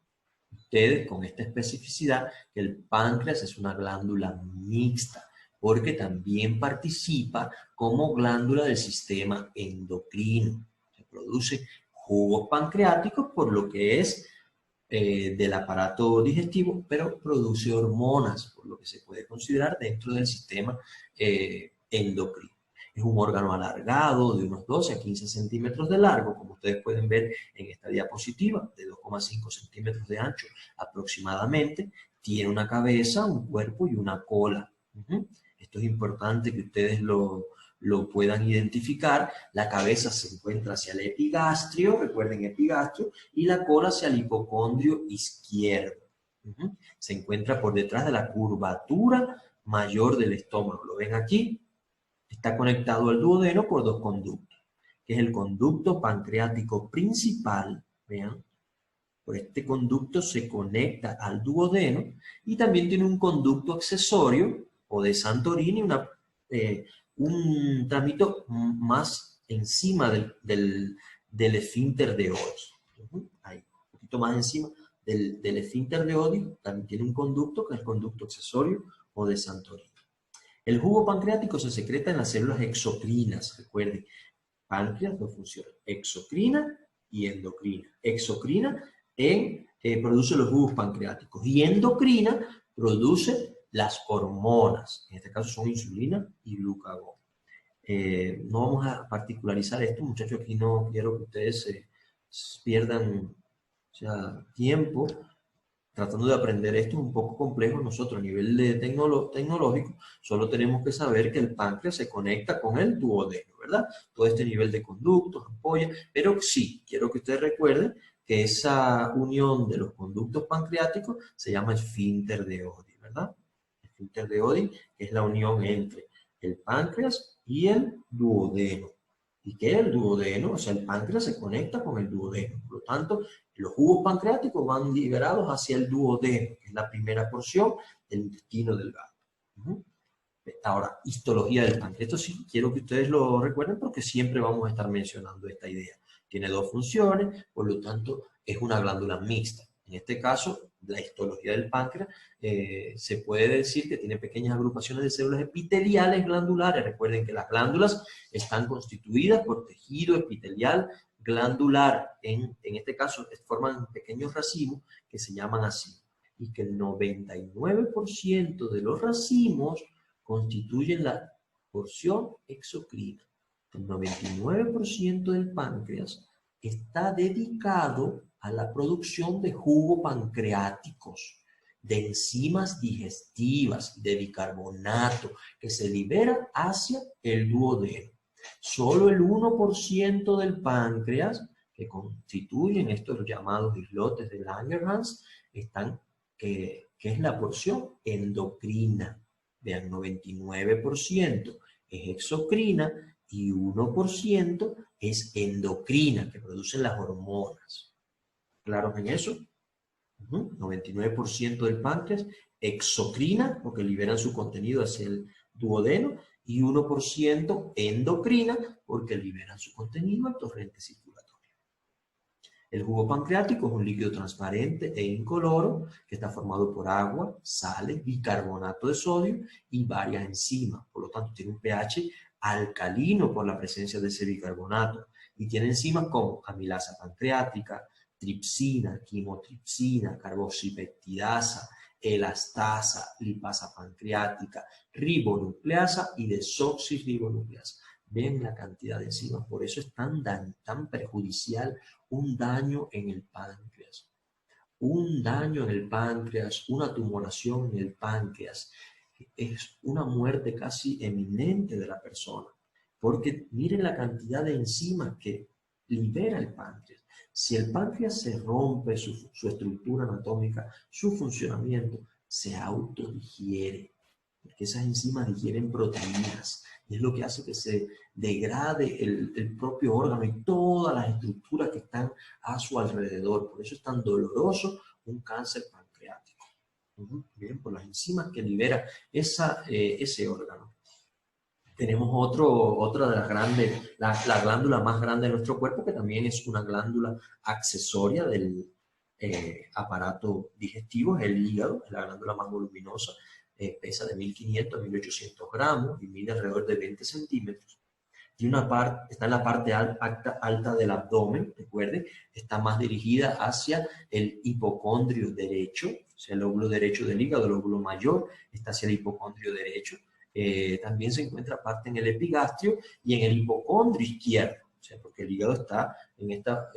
ustedes con esta especificidad que el páncreas es una glándula mixta porque también participa como glándula del sistema endocrino. Se produce jugos pancreáticos por lo que es del aparato digestivo, pero produce hormonas, por lo que se puede considerar dentro del sistema endocrino. Es un órgano alargado de unos 12 a 15 centímetros de largo, como ustedes pueden ver en esta diapositiva, de 2,5 centímetros de ancho aproximadamente. Tiene una cabeza, un cuerpo y una cola. Esto es importante que ustedes lo puedan identificar. La cabeza se encuentra hacia el epigastrio, recuerden epigastrio, y la cola hacia el hipocondrio izquierdo. Se encuentra por detrás de la curvatura mayor del estómago. ¿Lo ven aquí? Está conectado al duodeno por dos conductos, que es el conducto pancreático principal, vean, por este conducto se conecta al duodeno, y también tiene un conducto accesorio o de Santorini, un tramito más encima del esfínter de Oddi. Ahí, un poquito más encima del esfínter de Oddi, también tiene un conducto que es el conducto accesorio o de Santorini. El jugo pancreático se secreta en las células exocrinas, recuerden, páncreas no funciona, exocrina y endocrina. Exocrina produce los jugos pancreáticos y endocrina produce las hormonas, en este caso son insulina y glucagón. No vamos a particularizar esto, muchachos, aquí no quiero que ustedes pierdan tiempo tratando de aprender esto. Es un poco complejo. Nosotros a nivel de tecnológico solo tenemos que saber que el páncreas se conecta con el duodeno, ¿verdad? Todo este nivel de conductos, ampollas, pero sí, quiero que ustedes recuerden que esa unión de los conductos pancreáticos se llama esfínter de Oddi, ¿verdad? Esfínter de Oddi es la unión entre el páncreas y el duodeno. ¿Y qué es el duodeno? O sea, el páncreas se conecta con el duodeno. Por lo tanto, los jugos pancreáticos van liberados hacia el duodeno, que es la primera porción del intestino delgado. Ahora, histología del páncreas. Esto sí quiero que ustedes lo recuerden porque siempre vamos a estar mencionando esta idea. Tiene dos funciones, por lo tanto, es una glándula mixta. En este caso, la histología del páncreas se puede decir que tiene pequeñas agrupaciones de células epiteliales glandulares. Recuerden que las glándulas están constituidas por tejido epitelial glandular. En este caso, forman pequeños racimos que se llaman así. Y que el 99% de los racimos constituyen la porción exocrina. El 99% del páncreas está dedicado a la producción de jugo pancreáticos, de enzimas digestivas, de bicarbonato, que se libera hacia el duodeno. Solo el 1% del páncreas, que constituyen estos llamados islotes de Langerhans, que es la porción endocrina. Vean, 99% es exocrina y 1% es endocrina, que producen las hormonas. ¿Claros en eso? 99% del páncreas, exocrina, porque liberan su contenido hacia el duodeno, y 1% endocrina, porque liberan su contenido al torrente circulatorio. El jugo pancreático es un líquido transparente e incoloro que está formado por agua, sales, bicarbonato de sodio y varias enzimas. Por lo tanto, tiene un pH alcalino por la presencia de ese bicarbonato. Y tiene enzimas como amilasa pancreática, tripsina, quimotripsina, carboxipeptidasa, elastasa, lipasa pancreática, ribonucleasa y desoxirribonucleasa. Ven la cantidad de enzimas, por eso es tan perjudicial un daño en el páncreas. Un daño en el páncreas, una tumoración en el páncreas, es una muerte casi eminente de la persona. Porque miren la cantidad de enzimas que libera el páncreas. Si el páncreas se rompe su estructura anatómica, su funcionamiento, se autodigiere. Porque esas enzimas digieren proteínas. Y es lo que hace que se degrade el propio órgano y todas las estructuras que están a su alrededor. Por eso es tan doloroso un cáncer pancreático. Bien, por las enzimas que libera ese órgano. Tenemos otra de las grandes, la glándula más grande de nuestro cuerpo, que también es una glándula accesoria del aparato digestivo, es el hígado, es la glándula más voluminosa. Pesa de 1500 a 1800 gramos y mide alrededor de 20 centímetros. está en la parte alta del abdomen, recuerden, está más dirigida hacia el hipocondrio derecho, o sea, el lóbulo derecho del hígado, el lóbulo mayor, está hacia el hipocondrio derecho. También se encuentra parte en el epigastrio y en el hipocondrio izquierdo, o sea, porque el hígado está en esta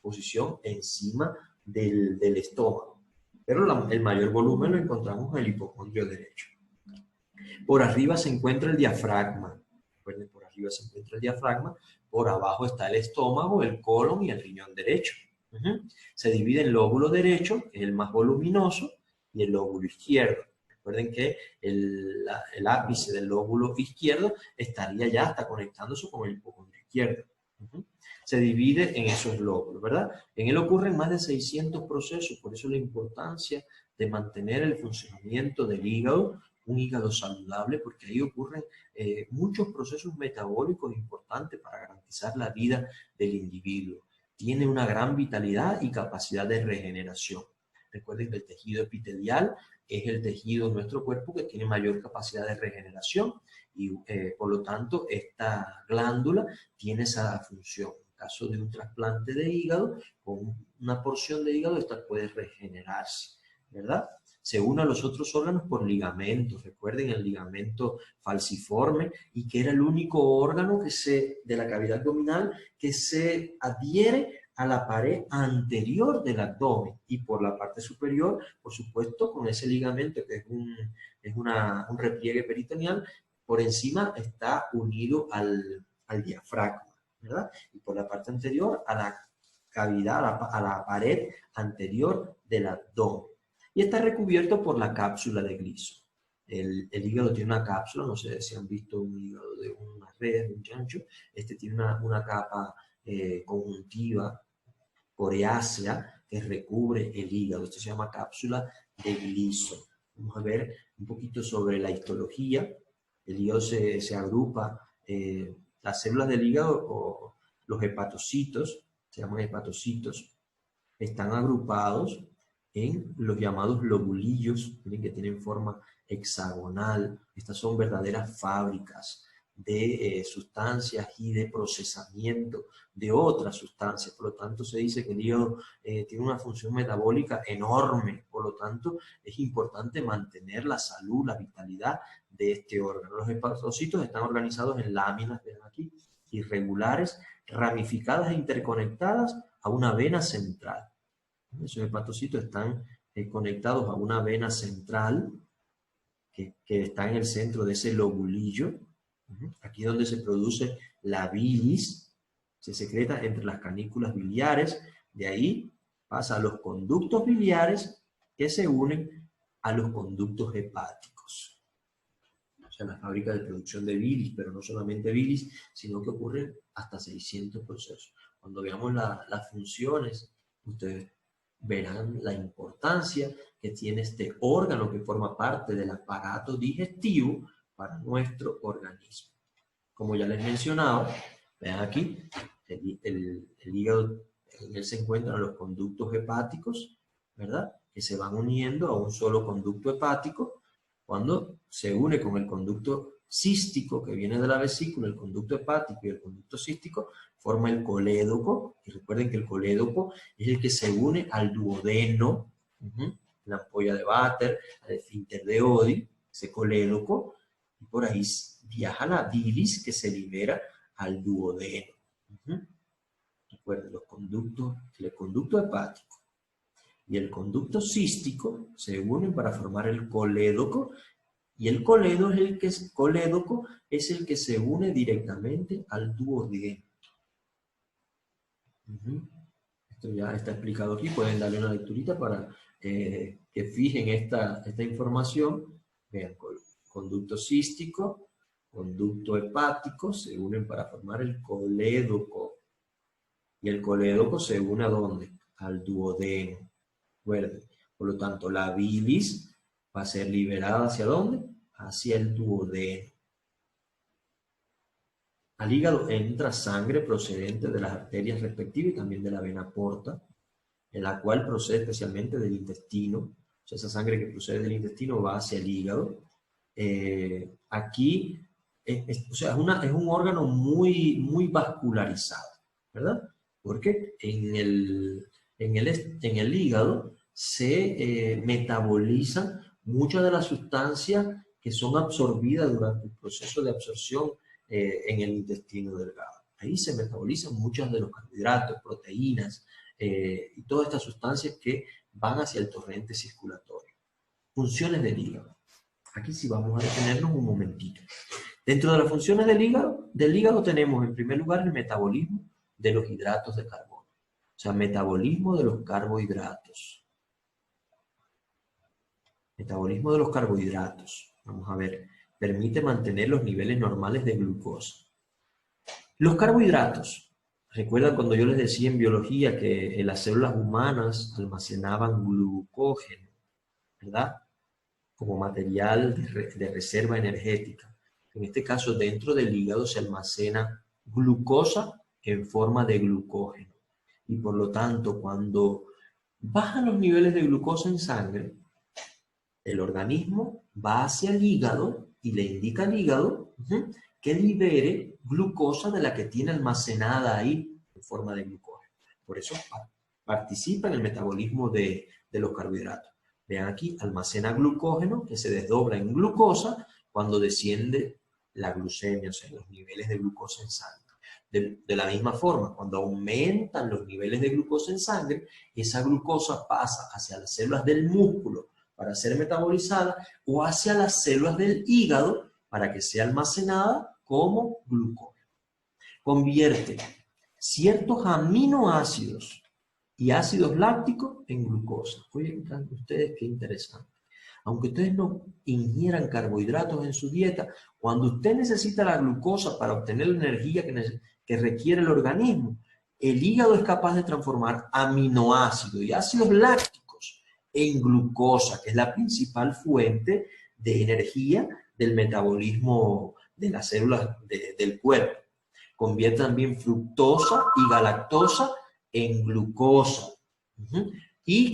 posición encima del estómago. Pero el mayor volumen lo encontramos en el hipocondrio derecho. Por arriba se encuentra el diafragma. Recuerden, por arriba se encuentra el diafragma. Por abajo está el estómago, el colon y el riñón derecho. Se divide en lóbulo derecho, que es el más voluminoso, y el lóbulo izquierdo. Recuerden que el ápice del lóbulo izquierdo estaría ya hasta conectándose con el hipocondrio izquierdo. Se divide en esos lóbulos, ¿verdad? En él ocurren más de 600 procesos, por eso la importancia de mantener el funcionamiento del hígado, un hígado saludable, porque ahí ocurren muchos procesos metabólicos importantes para garantizar la vida del individuo. Tiene una gran vitalidad y capacidad de regeneración. Recuerden que el tejido epitelial es el tejido de nuestro cuerpo que tiene mayor capacidad de regeneración y por lo tanto esta glándula tiene esa función. En caso de un trasplante de hígado, con una porción de hígado, esta puede regenerarse, ¿verdad? Se une a los otros órganos por ligamentos. Recuerden el ligamento falciforme y que era el único órgano de la cavidad abdominal que se adhiere a la pared anterior del abdomen y por la parte superior, por supuesto, con ese ligamento que es un repliegue peritoneal, por encima está unido al diafragma, ¿verdad? Y por la parte anterior a la cavidad, a la pared anterior del abdomen. Y está recubierto por la cápsula de Gleason. El hígado tiene una cápsula, no sé si han visto un hígado de una red, de un chancho, este tiene una capa conjuntiva coreácea que recubre el hígado. Esto se llama cápsula de Gleason. Vamos a ver un poquito sobre la histología. El hígado se agrupa, las células del hígado o los hepatocitos, se llaman hepatocitos, están agrupados en los llamados lobulillos, miren que tienen forma hexagonal. Estas son verdaderas fábricas de sustancias y de procesamiento de otras sustancias. Por lo tanto, se dice que el hígado tiene una función metabólica enorme. Por lo tanto, es importante mantener la salud, la vitalidad de este órgano. Los hepatocitos están organizados en láminas, ven aquí, irregulares, ramificadas e interconectadas a una vena central. Esos hepatocitos están conectados a una vena central que está en el centro de ese lobulillo. Aquí donde se produce la bilis, se secreta entre las canículas biliares, de ahí pasa a los conductos biliares que se unen a los conductos hepáticos. O sea, la fábrica de producción de bilis, pero no solamente bilis, sino que ocurren hasta 600 procesos. Cuando veamos las funciones, ustedes verán la importancia que tiene este órgano que forma parte del aparato digestivo para nuestro organismo. Como ya les mencionaba, vean aquí, el hígado, en él se encuentran los conductos hepáticos, ¿verdad? Que se van uniendo a un solo conducto hepático. Cuando se une con el conducto cístico que viene de la vesícula, el conducto hepático y el conducto cístico, forma el colédoco. Y recuerden que el colédoco es el que se une al duodeno, la ampolla de Vater, al esfínter de Oddi, ese colédoco, y por ahí viaja la bilis que se libera al duodeno. Recuerden, el conducto hepático y el conducto cístico se unen para formar el colédoco, y el colédoco es el que se une directamente al duodeno. Esto ya está explicado aquí, pueden darle una lecturita para que fijen esta información. Vean, conducto cístico, conducto hepático se unen para formar el colédoco. Y el colédoco se une ¿a dónde? Al duodeno. Recuerden, por lo tanto, la bilis va a ser liberada ¿hacia dónde? Hacia el duodeno. Al hígado entra sangre procedente de las arterias respectivas y también de la vena porta, en la cual procede especialmente del intestino. O sea, esa sangre que procede del intestino va hacia el hígado. Aquí O sea, es un órgano muy vascularizado, ¿verdad? Porque en el hígado se metabolizan muchas de las sustancias que son absorbidas durante el proceso de absorción en el intestino delgado. Ahí se metabolizan muchos de los carbohidratos, proteínas y todas estas sustancias que van hacia el torrente circulatorio. Funciones del hígado. Aquí sí vamos a detenernos un momentito. Dentro de las funciones del hígado tenemos en primer lugar el metabolismo de los hidratos de carbono. O sea, metabolismo de los carbohidratos. Metabolismo de los carbohidratos. Vamos a ver. Permite mantener los niveles normales de glucosa. Los carbohidratos. ¿Recuerdan cuando yo les decía en biología que las células humanas almacenaban glucógeno, ¿verdad? Como material de reserva energética. En este caso, dentro del hígado se almacena glucosa en forma de glucógeno. Y por lo tanto, cuando bajan los niveles de glucosa en sangre, el organismo va hacia el hígado y le indica al hígado que libere glucosa de la que tiene almacenada ahí en forma de glucógeno. Por eso participa en el metabolismo de los carbohidratos. Vean aquí, almacena glucógeno que se desdobla en glucosa cuando desciende la glucemia, o sea, los niveles de glucosa en sangre. De la misma forma, cuando aumentan los niveles de glucosa en sangre, esa glucosa pasa hacia las células del músculo para ser metabolizada o hacia las células del hígado para que sea almacenada como glucógeno. Convierte ciertos aminoácidos y ácidos lácticos en glucosa. Oigan ustedes qué interesante. Aunque ustedes no ingieran carbohidratos en su dieta, cuando usted necesita la glucosa para obtener la energía que requiere el organismo, el hígado es capaz de transformar aminoácidos y ácidos lácticos en glucosa, que es la principal fuente de energía del metabolismo de las células del cuerpo. Convierte también fructosa y galactosa en glucosa. Y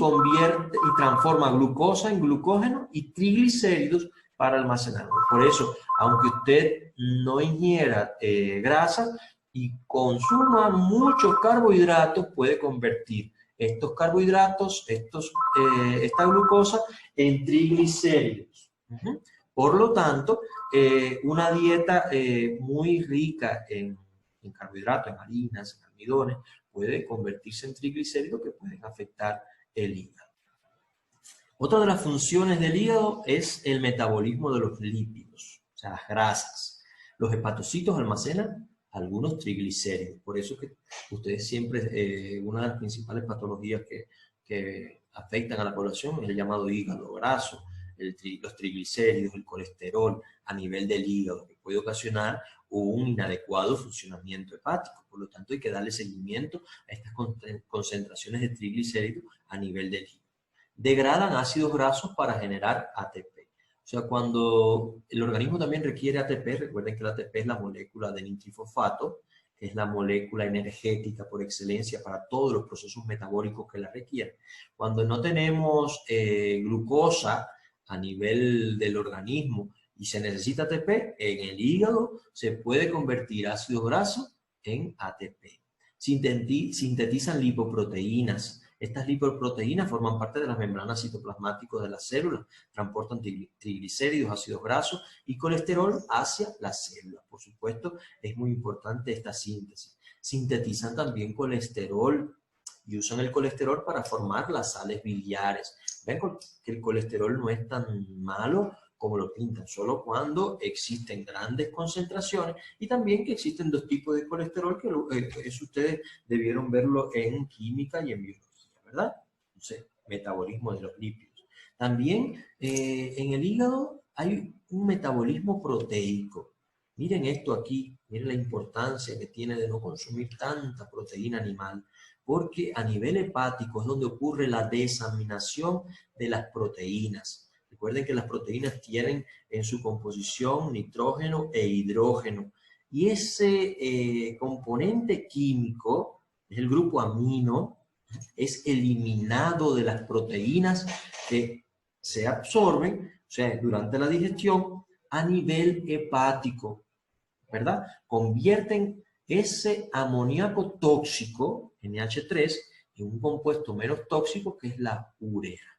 transforma glucosa en glucógeno y triglicéridos para almacenarlo. Por eso, aunque usted no ingiera grasa y consuma muchos carbohidratos, puede convertir estos carbohidratos, esta glucosa, en triglicéridos. Por lo tanto, una dieta muy rica en carbohidratos, en harinas, en almidones, puede convertirse en triglicéridos que pueden afectar el hígado. Otra de las funciones del hígado es el metabolismo de los lípidos, o sea, las grasas. Los hepatocitos almacenan algunos triglicéridos. Por eso que ustedes siempre, una de las principales patologías que afectan a la población es el llamado hígado graso, los triglicéridos, el colesterol a nivel del hígado, que puede ocasionar un inadecuado funcionamiento hepático. Por lo tanto, hay que darle seguimiento a estas concentraciones de triglicéridos a nivel del hígado. Degradan ácidos grasos para generar ATP. O sea, cuando el organismo también requiere ATP, recuerden que el ATP es la molécula de nitrifosfato, es la molécula energética por excelencia para todos los procesos metabólicos que la requieren. Cuando no tenemos glucosa a nivel del organismo y se necesita ATP, en el hígado se puede convertir ácidos grasos en ATP. Sintetizan lipoproteínas. Estas lipoproteínas forman parte de las membranas citoplasmáticas de las células, transportan triglicéridos, ácidos grasos y colesterol hacia las células. Por supuesto, es muy importante esta síntesis. Sintetizan también colesterol y usan el colesterol para formar las sales biliares. Ven que el colesterol no es tan malo como lo pintan, solo cuando existen grandes concentraciones, y también que existen dos tipos de colesterol, que eso ustedes debieron verlo en química y en biología, ¿verdad? Entonces, metabolismo de los lípidos. También en el hígado hay un metabolismo proteico. Miren esto aquí, miren la importancia que tiene de no consumir tanta proteína animal, porque a nivel hepático es donde ocurre la desaminación de las proteínas. Recuerden que las proteínas tienen en su composición nitrógeno e hidrógeno. Y ese componente químico, es el grupo amino, es eliminado de las proteínas que se absorben, o sea, durante la digestión, a nivel hepático. ¿verdad? Convierten ese amoníaco tóxico, NH3, en un compuesto menos tóxico que es la urea,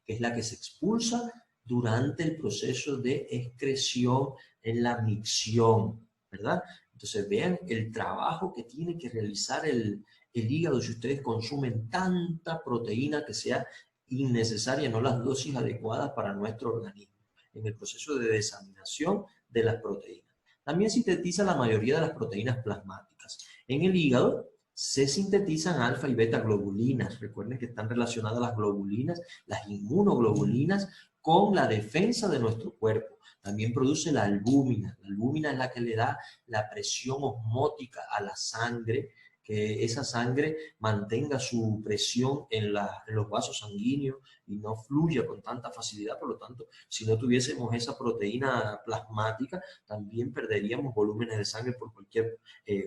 que es la que se expulsa durante el proceso de excreción en la micción, ¿verdad? Entonces vean el trabajo que tiene que realizar el hígado si ustedes consumen tanta proteína que sea innecesaria, no las dosis adecuadas para nuestro organismo, en el proceso de desaminación de las proteínas. También sintetiza la mayoría de las proteínas plasmáticas. En el hígado se sintetizan alfa y beta globulinas. Recuerden que están relacionadas las globulinas, las inmunoglobulinas, con la defensa de nuestro cuerpo. También produce la albúmina. La albúmina es la que le da la presión osmótica a la sangre, que esa sangre mantenga su presión en los vasos sanguíneos y no fluya con tanta facilidad. Por lo tanto, si no tuviésemos esa proteína plasmática, también perderíamos volúmenes de sangre por cualquier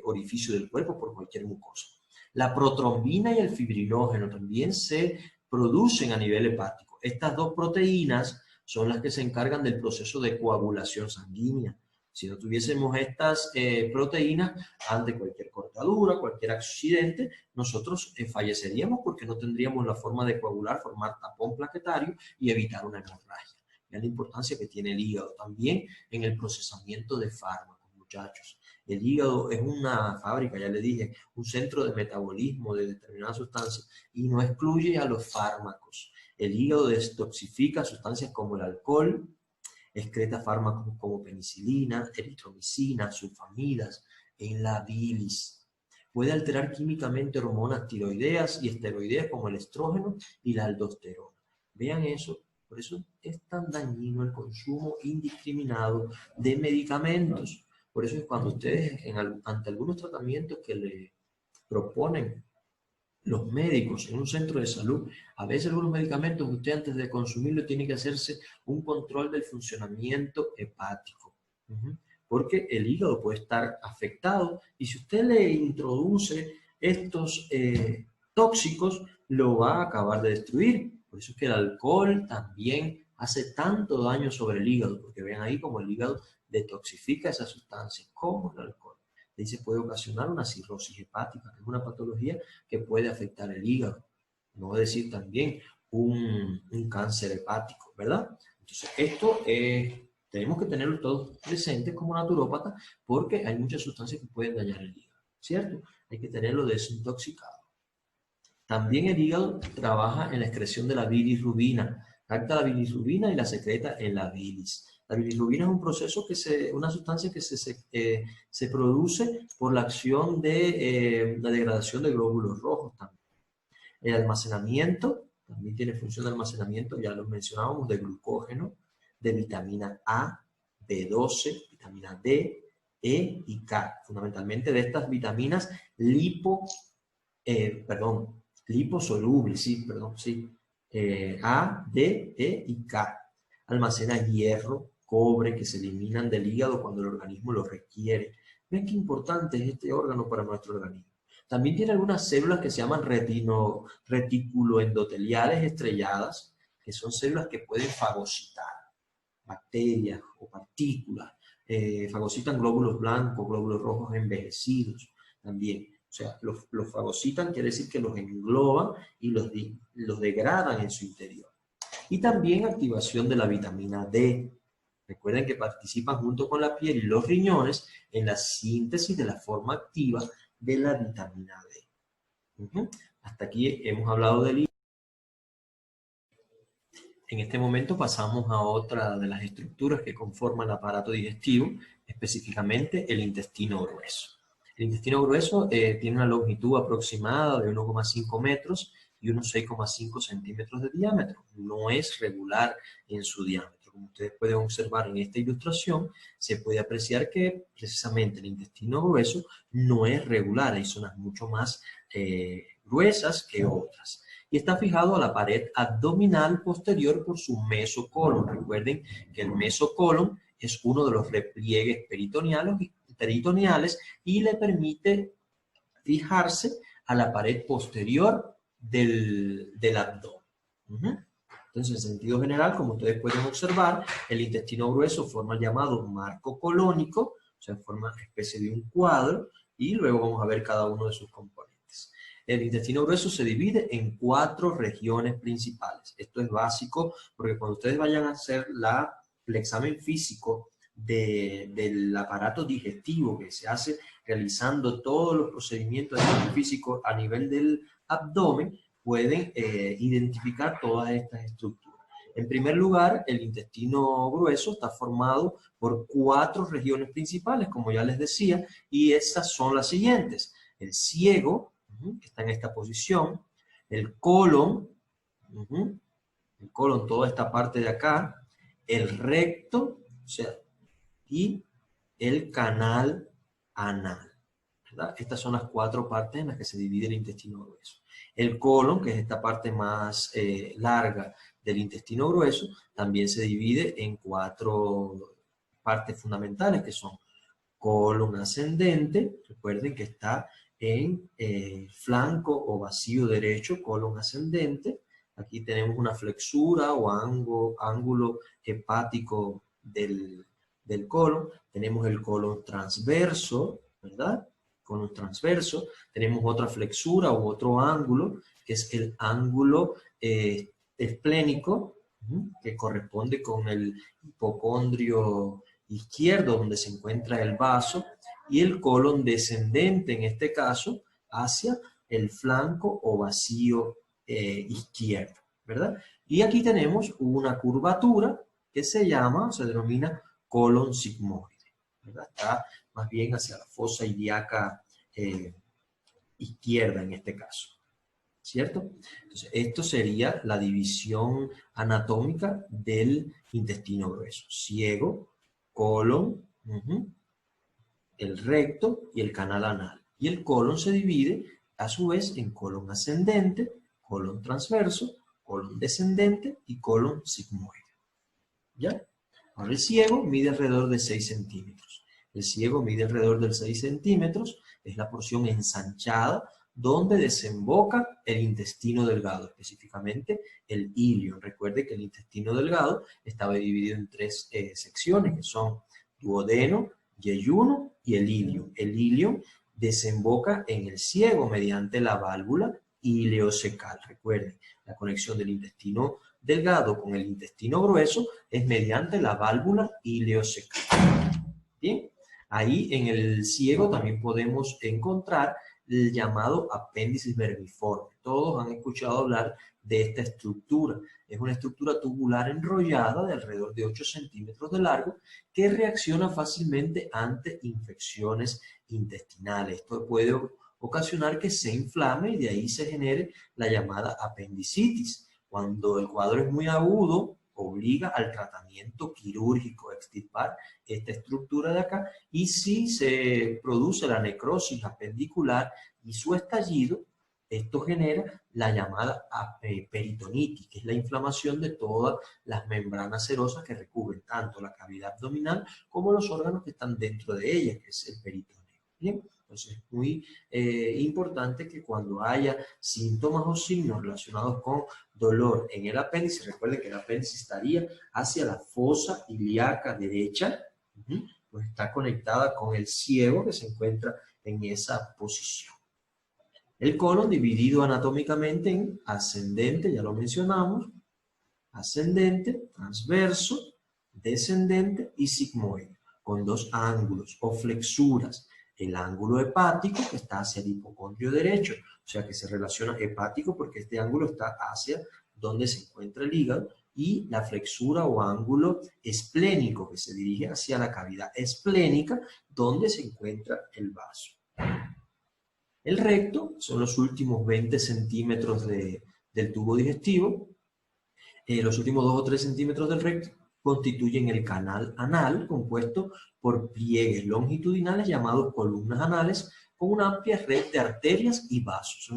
orificio del cuerpo, por cualquier mucosa. La protrombina y el fibrinógeno también se producen a nivel hepático. Estas dos proteínas son las que se encargan del proceso de coagulación sanguínea. Si no tuviésemos estas proteínas, ante cualquier cortadura, cualquier accidente, nosotros falleceríamos porque no tendríamos la forma de coagular, formar tapón plaquetario y evitar una hemorragia. Vean la importancia que tiene el hígado también en el procesamiento de fármacos, muchachos. El hígado es una fábrica, ya le dije, un centro de metabolismo de determinadas sustancias y no excluye a los fármacos. El hígado destoxifica sustancias como el alcohol, excreta fármacos como penicilina, eritromicina, sulfamidas en la bilis. Puede alterar químicamente hormonas tiroideas y esteroideas como el estrógeno y la aldosterona. Vean eso, por eso es tan dañino el consumo indiscriminado de medicamentos. Por eso es cuando ustedes, ante algunos tratamientos que le proponen los médicos en un centro de salud, a veces algunos medicamentos usted antes de consumirlo tiene que hacerse un control del funcionamiento hepático, porque el hígado puede estar afectado y si usted le introduce estos tóxicos, lo va a acabar de destruir. Por eso es que el alcohol también hace tanto daño sobre el hígado, porque vean ahí como el hígado detoxifica esas sustancias, como el alcohol. Ahí se puede ocasionar una cirrosis hepática, que es una patología que puede afectar el hígado. No decir también un cáncer hepático, ¿verdad? Entonces, esto tenemos que tenerlo todos presentes como naturópata porque hay muchas sustancias que pueden dañar el hígado, ¿cierto? Hay que tenerlo desintoxicado. También el hígado trabaja en la excreción de la bilirrubina. Capta la bilirrubina y la secreta en la bilis. La bilirrubina es un proceso una sustancia que se produce por la acción de la degradación de glóbulos rojos también. El almacenamiento, también tiene función de almacenamiento, ya lo mencionábamos, de glucógeno, de vitamina A, B12, vitamina D, E y K. Fundamentalmente de estas vitaminas liposolubles, A, D, E y K. Almacena hierro, cobre, que se eliminan del hígado cuando el organismo lo requiere. Ven qué importante es este órgano para nuestro organismo. También tiene algunas células que se llaman reticuloendoteliales estrelladas, que son células que pueden fagocitar bacterias o partículas. Fagocitan glóbulos blancos, glóbulos rojos envejecidos también. O sea, los fagocitan quiere decir que los engloban y los degradan en su interior. Y también activación de la vitamina D. Recuerden que participan junto con la piel y los riñones en la síntesis de la forma activa de la vitamina D. Hasta aquí hemos hablado del hígado. En este momento pasamos a otra de las estructuras que conforman el aparato digestivo, específicamente el intestino grueso. El intestino grueso tiene una longitud aproximada de 1,5 metros y unos 6,5 centímetros de diámetro. No es regular en su diámetro. Como ustedes pueden observar en esta ilustración, se puede apreciar que precisamente el intestino grueso no es regular. Hay zonas mucho más gruesas que otras. Y está fijado a la pared abdominal posterior por su mesocolon. Recuerden que el mesocolon es uno de los repliegues peritoneales y le permite fijarse a la pared posterior del abdomen. Entonces, en sentido general, como ustedes pueden observar, el intestino grueso forma el llamado marco colónico sea, forma una especie de un cuadro, y luego vamos a ver cada uno de sus componentes. El intestino grueso se divide en 4 regiones principales. Esto es básico porque cuando ustedes vayan a hacer el examen físico del aparato digestivo que se hace realizando todos los procedimientos de examen físico a nivel del abdomen, pueden identificar todas estas estructuras. En primer lugar, el intestino grueso está formado por 4 regiones principales, como ya les decía, y estas son las siguientes. El ciego, que está en esta posición, el colon, toda esta parte de acá, el recto, o sea, y el canal anal, ¿verdad? Estas son las 4 partes en las que se divide el intestino grueso. El colon, que es esta parte más larga del intestino grueso, también se divide en 4 partes fundamentales, que son colon ascendente, recuerden que está en flanco o vacío derecho, colon ascendente. Aquí tenemos una flexura o ángulo hepático del colon. Tenemos el colon transverso, ¿verdad? Colon transverso. Tenemos otra flexura u otro ángulo, que es el ángulo esplénico, que corresponde con el hipocondrio izquierdo, donde se encuentra el vaso, y el colon descendente, en este caso, hacia el flanco o vacío izquierdo, ¿verdad? Y aquí tenemos una curvatura que se denomina colon sigmoide, ¿verdad? Está más bien hacia la fosa ilíaca izquierda en este caso, ¿cierto? Entonces, esto sería la división anatómica del intestino grueso. Ciego, colon, el recto y el canal anal. Y el colon se divide a su vez en colon ascendente, colon transverso, colon descendente y colon sigmoide. ¿Ya? Ahora el ciego mide alrededor de 6 centímetros. El ciego mide alrededor de 6 centímetros, es la porción ensanchada donde desemboca el intestino delgado, específicamente el ilion. Recuerde que el intestino delgado estaba dividido en 3 secciones, que son duodeno, yeyuno y el ilion. El ilion desemboca en el ciego mediante la válvula ileocecal. Recuerden, la conexión del intestino delgado con el intestino grueso es mediante la válvula ileocecal. Bien, ahí en el ciego también podemos encontrar el llamado apéndice vermiforme. Todos han escuchado hablar de esta estructura. Es una estructura tubular enrollada de alrededor de 8 centímetros de largo que reacciona fácilmente ante infecciones intestinales. Esto puede ocasionar que se inflame y de ahí se genere la llamada apendicitis. Cuando el cuadro es muy agudo, obliga al tratamiento quirúrgico, extirpar esta estructura de acá, y si se produce la necrosis apendicular y su estallido, esto genera la llamada peritonitis, que es la inflamación de todas las membranas serosas que recubren tanto la cavidad abdominal como los órganos que están dentro de ella, que es el peritoneo. Bien, entonces es muy importante que cuando haya síntomas o signos relacionados con dolor en el apéndice, recuerden que el apéndice estaría hacia la fosa ilíaca derecha, pues está conectada con el ciego que se encuentra en esa posición. El colon dividido anatómicamente en ascendente, ya lo mencionamos, ascendente, transverso, descendente y sigmoide, con 2 ángulos o flexuras. El ángulo hepático, que está hacia el hipocondrio derecho, o sea que se relaciona hepático porque este ángulo está hacia donde se encuentra el hígado, y la flexura o ángulo esplénico, que se dirige hacia la cavidad esplénica, donde se encuentra el vaso. El recto son los últimos 20 centímetros del tubo digestivo. Los últimos 2 o 3 centímetros del recto constituyen el canal anal, compuesto por pliegues longitudinales llamados columnas anales, con una amplia red de arterias y vasos.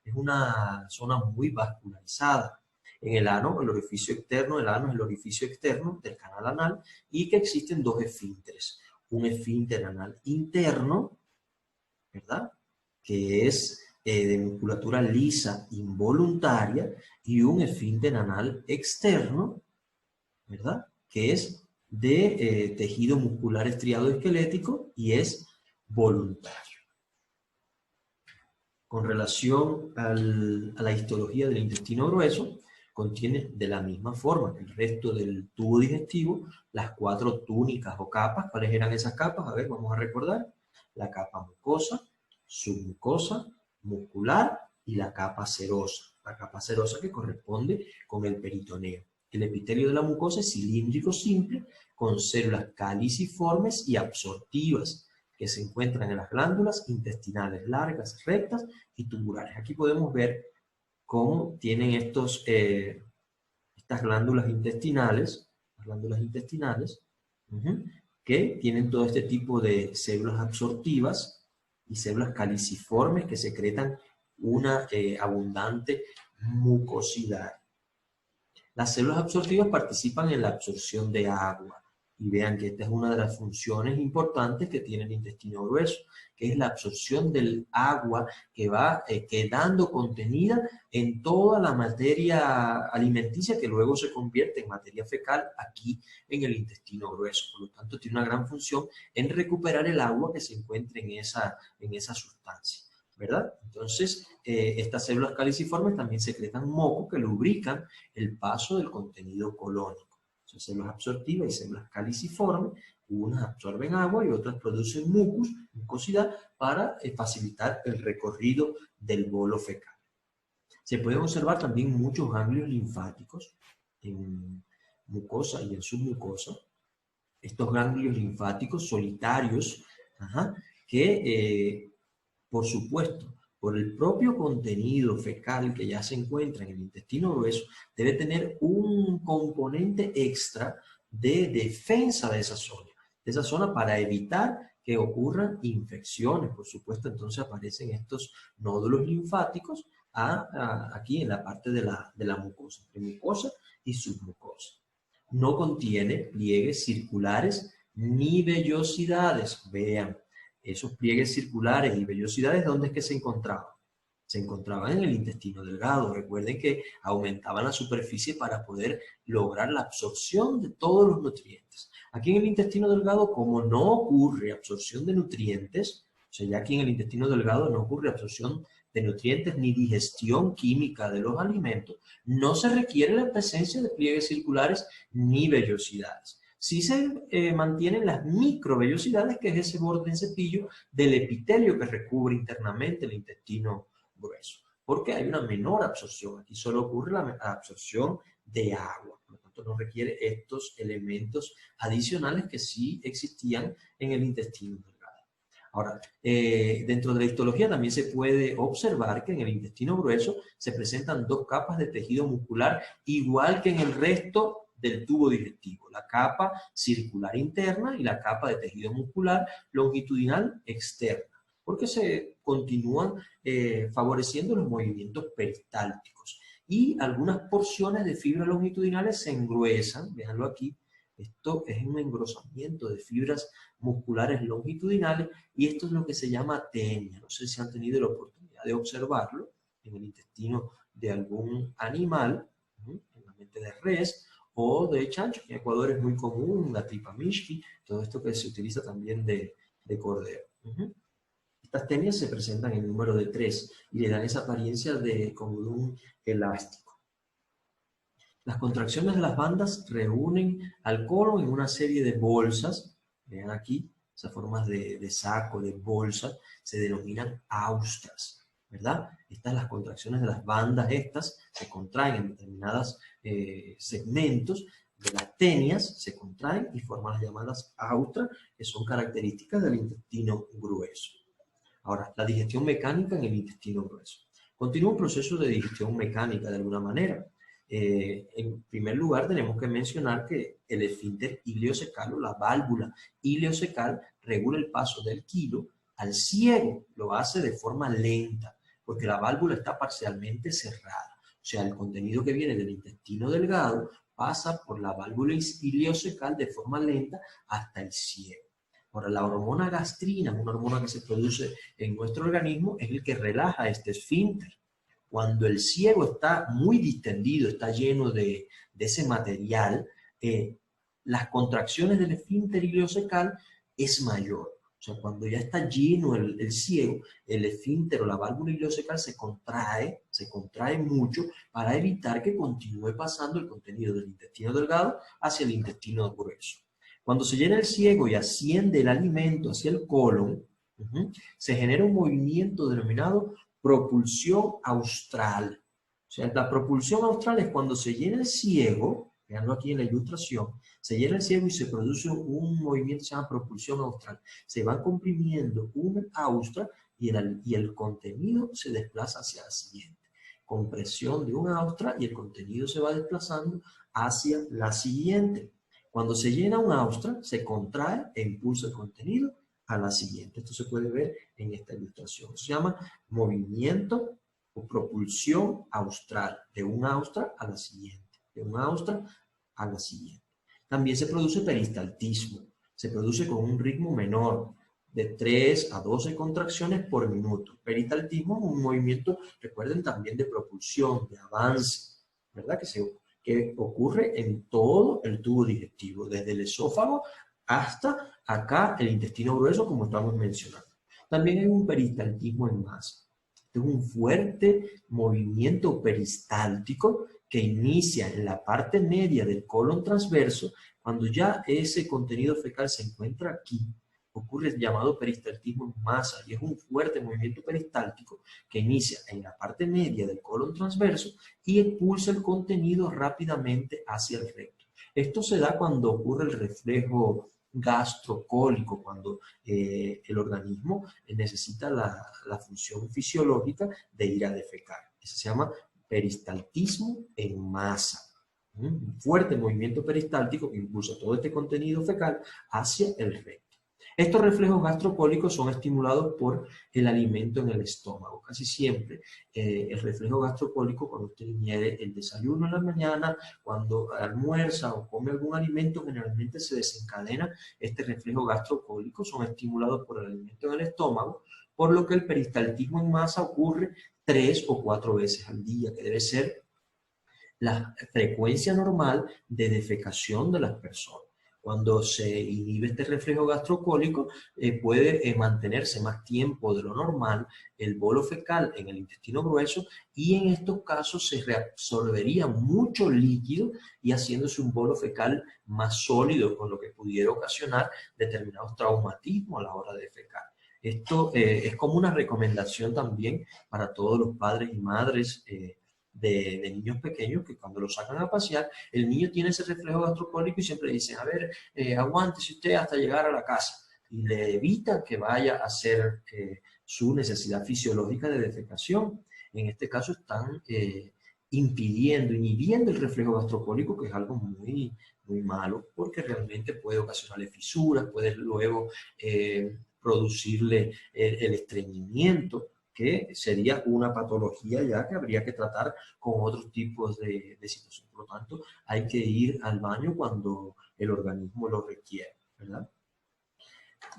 Es una zona muy vascularizada. En el ano, el orificio externo, el ano es el orificio externo del canal anal, y que existen 2 esfínteres. Un esfínter anal interno, ¿verdad?, que es de musculatura lisa involuntaria, y un esfínter anal externo, ¿verdad?, que es de tejido muscular estriado esquelético y es voluntario. Con relación a la histología del intestino grueso, contiene de la misma forma que el resto del tubo digestivo las 4 túnicas o capas. ¿Cuáles eran esas capas? A ver, vamos a recordar. La capa mucosa, submucosa, muscular y la capa serosa. La capa serosa que corresponde con el peritoneo. El epitelio de la mucosa es cilíndrico simple con células caliciformes y absortivas que se encuentran en las glándulas intestinales largas, rectas y tubulares. Aquí podemos ver cómo tienen estas glándulas intestinales, que tienen todo este tipo de células absortivas y células caliciformes que secretan una abundante mucosidad. Las células absortivas participan en la absorción de agua. Y vean que esta es una de las funciones importantes que tiene el intestino grueso, que es la absorción del agua que va quedando contenida en toda la materia alimenticia que luego se convierte en materia fecal aquí en el intestino grueso. Por lo tanto, tiene una gran función en recuperar el agua que se encuentra en esa sustancia, ¿verdad? Entonces, estas células caliciformes también secretan moco que lubrican el paso del contenido colónico. Son células absortivas y células caliciformes, unas absorben agua y otras producen mucosidad para facilitar el recorrido del bolo fecal. Se pueden observar también muchos ganglios linfáticos en mucosa y en submucosa. Estos ganglios linfáticos solitarios, que por supuesto, por el propio contenido fecal que ya se encuentra en el intestino grueso, debe tener un componente extra de defensa de esa zona para evitar que ocurran infecciones. Por supuesto, entonces aparecen estos nódulos linfáticos aquí en la parte de la mucosa, entre mucosa y submucosa. No contiene pliegues circulares ni vellosidades. Vean, esos pliegues circulares y vellosidades, ¿dónde es que se encontraban? Se encontraban en el intestino delgado. Recuerden que aumentaban la superficie para poder lograr la absorción de todos los nutrientes. Aquí en el intestino delgado, como no ocurre absorción de nutrientes, o sea, ya aquí en el intestino delgado no ocurre absorción de nutrientes ni digestión química de los alimentos, no se requiere la presencia de pliegues circulares ni vellosidades. Sí se mantienen las microvellosidades, que es ese borde en cepillo del epitelio que recubre internamente el intestino grueso, porque hay una menor absorción. Aquí solo ocurre la absorción de agua, por lo tanto no requiere estos elementos adicionales que sí existían en el intestino delgado. Ahora, dentro de la histología también se puede observar que en el intestino grueso se presentan 2 capas de tejido muscular, igual que en el resto del tubo digestivo, la capa circular interna y la capa de tejido muscular longitudinal externa, porque se continúan favoreciendo los movimientos peristálticos. Y algunas porciones de fibras longitudinales se engruesan, véanlo aquí, esto es un engrosamiento de fibras musculares longitudinales y esto es lo que se llama tenia. No sé si han tenido la oportunidad de observarlo en el intestino de algún animal, en la mente de res, o de chancho, que en Ecuador es muy común, la tripa Mishki, todo esto que se utiliza también de cordero. Estas tenias se presentan en número de 3 y le dan esa apariencia como de un elástico. Las contracciones de las bandas reúnen al colon en una serie de bolsas. Vean aquí, esas formas de saco, de bolsas, se denominan austras, ¿verdad? Las contracciones de las bandas se contraen en determinados segmentos de las tenias, se contraen y forman las llamadas austras, que son características del intestino grueso. Ahora, la digestión mecánica en el intestino grueso. Continúa un proceso de digestión mecánica de alguna manera. En primer lugar, tenemos que mencionar que el esfínter ileocecal o la válvula ileocecal regula el paso del quilo al ciego. Lo hace de forma lenta, porque la válvula está parcialmente cerrada. O sea, el contenido que viene del intestino delgado pasa por la válvula ileocecal de forma lenta hasta el ciego. Ahora, la hormona gastrina, una hormona que se produce en nuestro organismo, es el que relaja este esfínter. Cuando el ciego está muy distendido, está lleno de ese material, las contracciones del esfínter ileocecal es mayor. O sea, cuando ya está lleno el ciego, el esfínter o la válvula ileocecal se contrae mucho para evitar que continúe pasando el contenido del intestino delgado hacia el intestino grueso. Cuando se llena el ciego y asciende el alimento hacia el colon, se genera un movimiento denominado propulsión austral. O sea, la propulsión austral es cuando se llena el ciego, veanlo aquí en la ilustración, se llena el ciego y se produce un movimiento que se llama propulsión austral. Se va comprimiendo una austra y el contenido se desplaza hacia la siguiente. Compresión de una austra y el contenido se va desplazando hacia la siguiente. Cuando se llena un austra, se contrae e impulsa el contenido a la siguiente. Esto se puede ver en esta ilustración. Se llama movimiento o propulsión austral, de un austra a la siguiente, de un austra a la siguiente. También se produce peristaltismo. Se produce con un ritmo menor, de 3 a 12 contracciones por minuto. Peristaltismo es un movimiento, recuerden, también de propulsión, de avance, ¿verdad? Que ocurre en todo el tubo digestivo, desde el esófago hasta acá el intestino grueso, como estamos mencionando. También hay un peristaltismo en masa. Este es un fuerte movimiento peristáltico que inicia en la parte media del colon transverso. Cuando ya ese contenido fecal se encuentra aquí, ocurre el llamado peristaltismo en masa, y es un fuerte movimiento peristáltico que inicia en la parte media del colon transverso y expulsa el contenido rápidamente hacia el recto. Esto se da cuando ocurre el reflejo gastrocólico, cuando el organismo necesita la función fisiológica de ir a defecar. Eso se llama peristaltismo en masa. Un fuerte movimiento peristáltico que impulsa todo este contenido fecal hacia el recto. Estos reflejos gastrocólicos son estimulados por el alimento en el estómago. Casi siempre el reflejo gastrocólico, cuando usted ingiere el desayuno en la mañana, cuando almuerza o come algún alimento, generalmente se desencadena este reflejo gastrocólico, son estimulados por el alimento en el estómago, por lo que el peristaltismo en masa ocurre 3 o 4 veces al día, que debe ser la frecuencia normal de defecación de las personas. Cuando se inhibe este reflejo gastrocólico, puede mantenerse más tiempo de lo normal el bolo fecal en el intestino grueso, y en estos casos se reabsorbería mucho líquido y haciéndose un bolo fecal más sólido, con lo que pudiera ocasionar determinados traumatismos a la hora de defecar. Esto es como una recomendación también para todos los padres y madres de niños pequeños, que cuando los sacan a pasear, el niño tiene ese reflejo gastrocólico y siempre dicen, a ver, aguántese usted hasta llegar a la casa, y le evita que vaya a hacer su necesidad fisiológica de defecación. En este caso están inhibiendo el reflejo gastrocólico, que es algo muy, muy malo, porque realmente puede ocasionarle fisuras, puede luego producirle el estreñimiento, que sería una patología ya que habría que tratar con otros tipos de situación. Por lo tanto, hay que ir al baño cuando el organismo lo requiere, ¿verdad?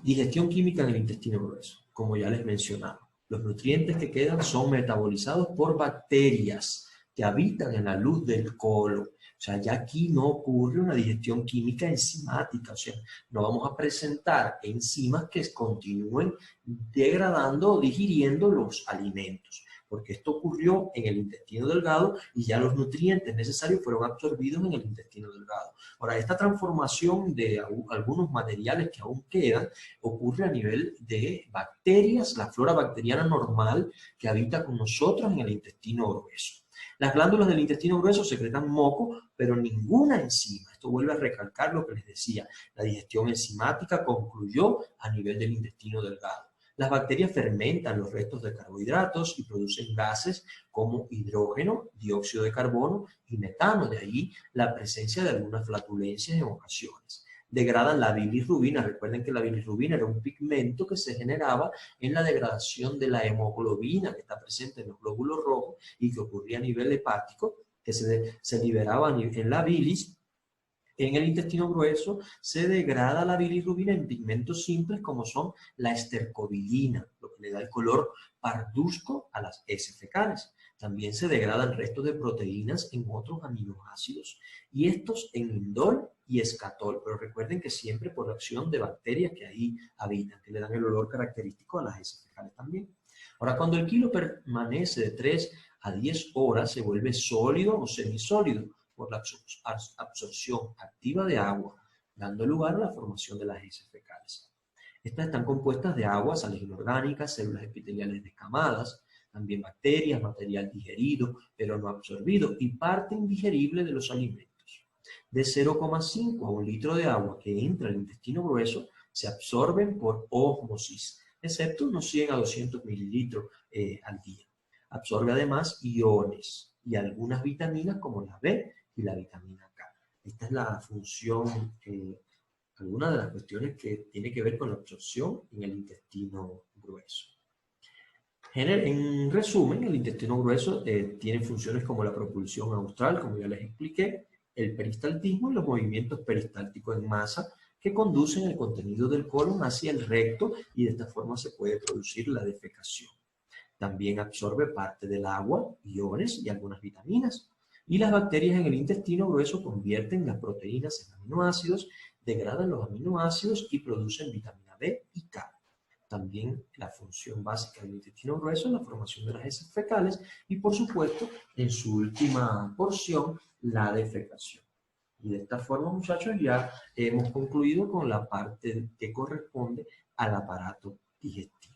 Digestión química en el intestino grueso, como ya les mencionaba. Los nutrientes que quedan son metabolizados por bacterias que habitan en la luz del colon. O sea, ya aquí no ocurre una digestión química enzimática, o sea, no vamos a presentar enzimas que continúen degradando o digiriendo los alimentos, porque esto ocurrió en el intestino delgado y ya los nutrientes necesarios fueron absorbidos en el intestino delgado. Ahora, esta transformación de algunos materiales que aún quedan ocurre a nivel de bacterias, la flora bacteriana normal que habita con nosotros en el intestino grueso. Las glándulas del intestino grueso secretan moco, pero ninguna enzima. Esto vuelve a recalcar lo que les decía. La digestión enzimática concluyó a nivel del intestino delgado. Las bacterias fermentan los restos de carbohidratos y producen gases como hidrógeno, dióxido de carbono y metano. De ahí la presencia de algunas flatulencias en ocasiones. Degradan la bilirrubina. Recuerden que la bilirrubina era un pigmento que se generaba en la degradación de la hemoglobina que está presente en los glóbulos rojos y que ocurría a nivel hepático, que se liberaba en la bilis. En el intestino grueso se degrada la bilirrubina en pigmentos simples como son la estercobilina, lo que le da el color parduzco a las heces fecales. También se degradan restos de proteínas en otros aminoácidos, y estos en indol y escatol, pero recuerden que siempre por acción de bacterias que ahí habitan, que le dan el olor característico a las heces fecales también. Ahora, cuando el quilo permanece de 3 a 10 horas, se vuelve sólido o semisólido por la absorción activa de agua, dando lugar a la formación de las heces fecales. Estas están compuestas de agua, sales inorgánicas, células epiteliales descamadas, también bacterias, material digerido pero no absorbido y parte indigerible de los alimentos. De 0,5 a 1 litro de agua que entra al intestino grueso se absorben por ósmosis, excepto unos 100 a 200 mililitros al día. Absorbe además iones y algunas vitaminas como la B y la vitamina K. Esta es la función, alguna de las cuestiones que tiene que ver con la absorción en el intestino grueso. En resumen, el intestino grueso tiene funciones como la propulsión austral, como ya les expliqué, el peristaltismo y los movimientos peristálticos en masa que conducen el contenido del colon hacia el recto, y de esta forma se puede producir la defecación. También absorbe parte del agua, iones y algunas vitaminas. Y las bacterias en el intestino grueso convierten las proteínas en aminoácidos, degradan los aminoácidos y producen vitamina B y K. También la función básica del intestino grueso es la formación de las heces fecales y, por supuesto, en su última porción, la defecación. Y de esta forma, muchachos, ya hemos concluido con la parte que corresponde al aparato digestivo.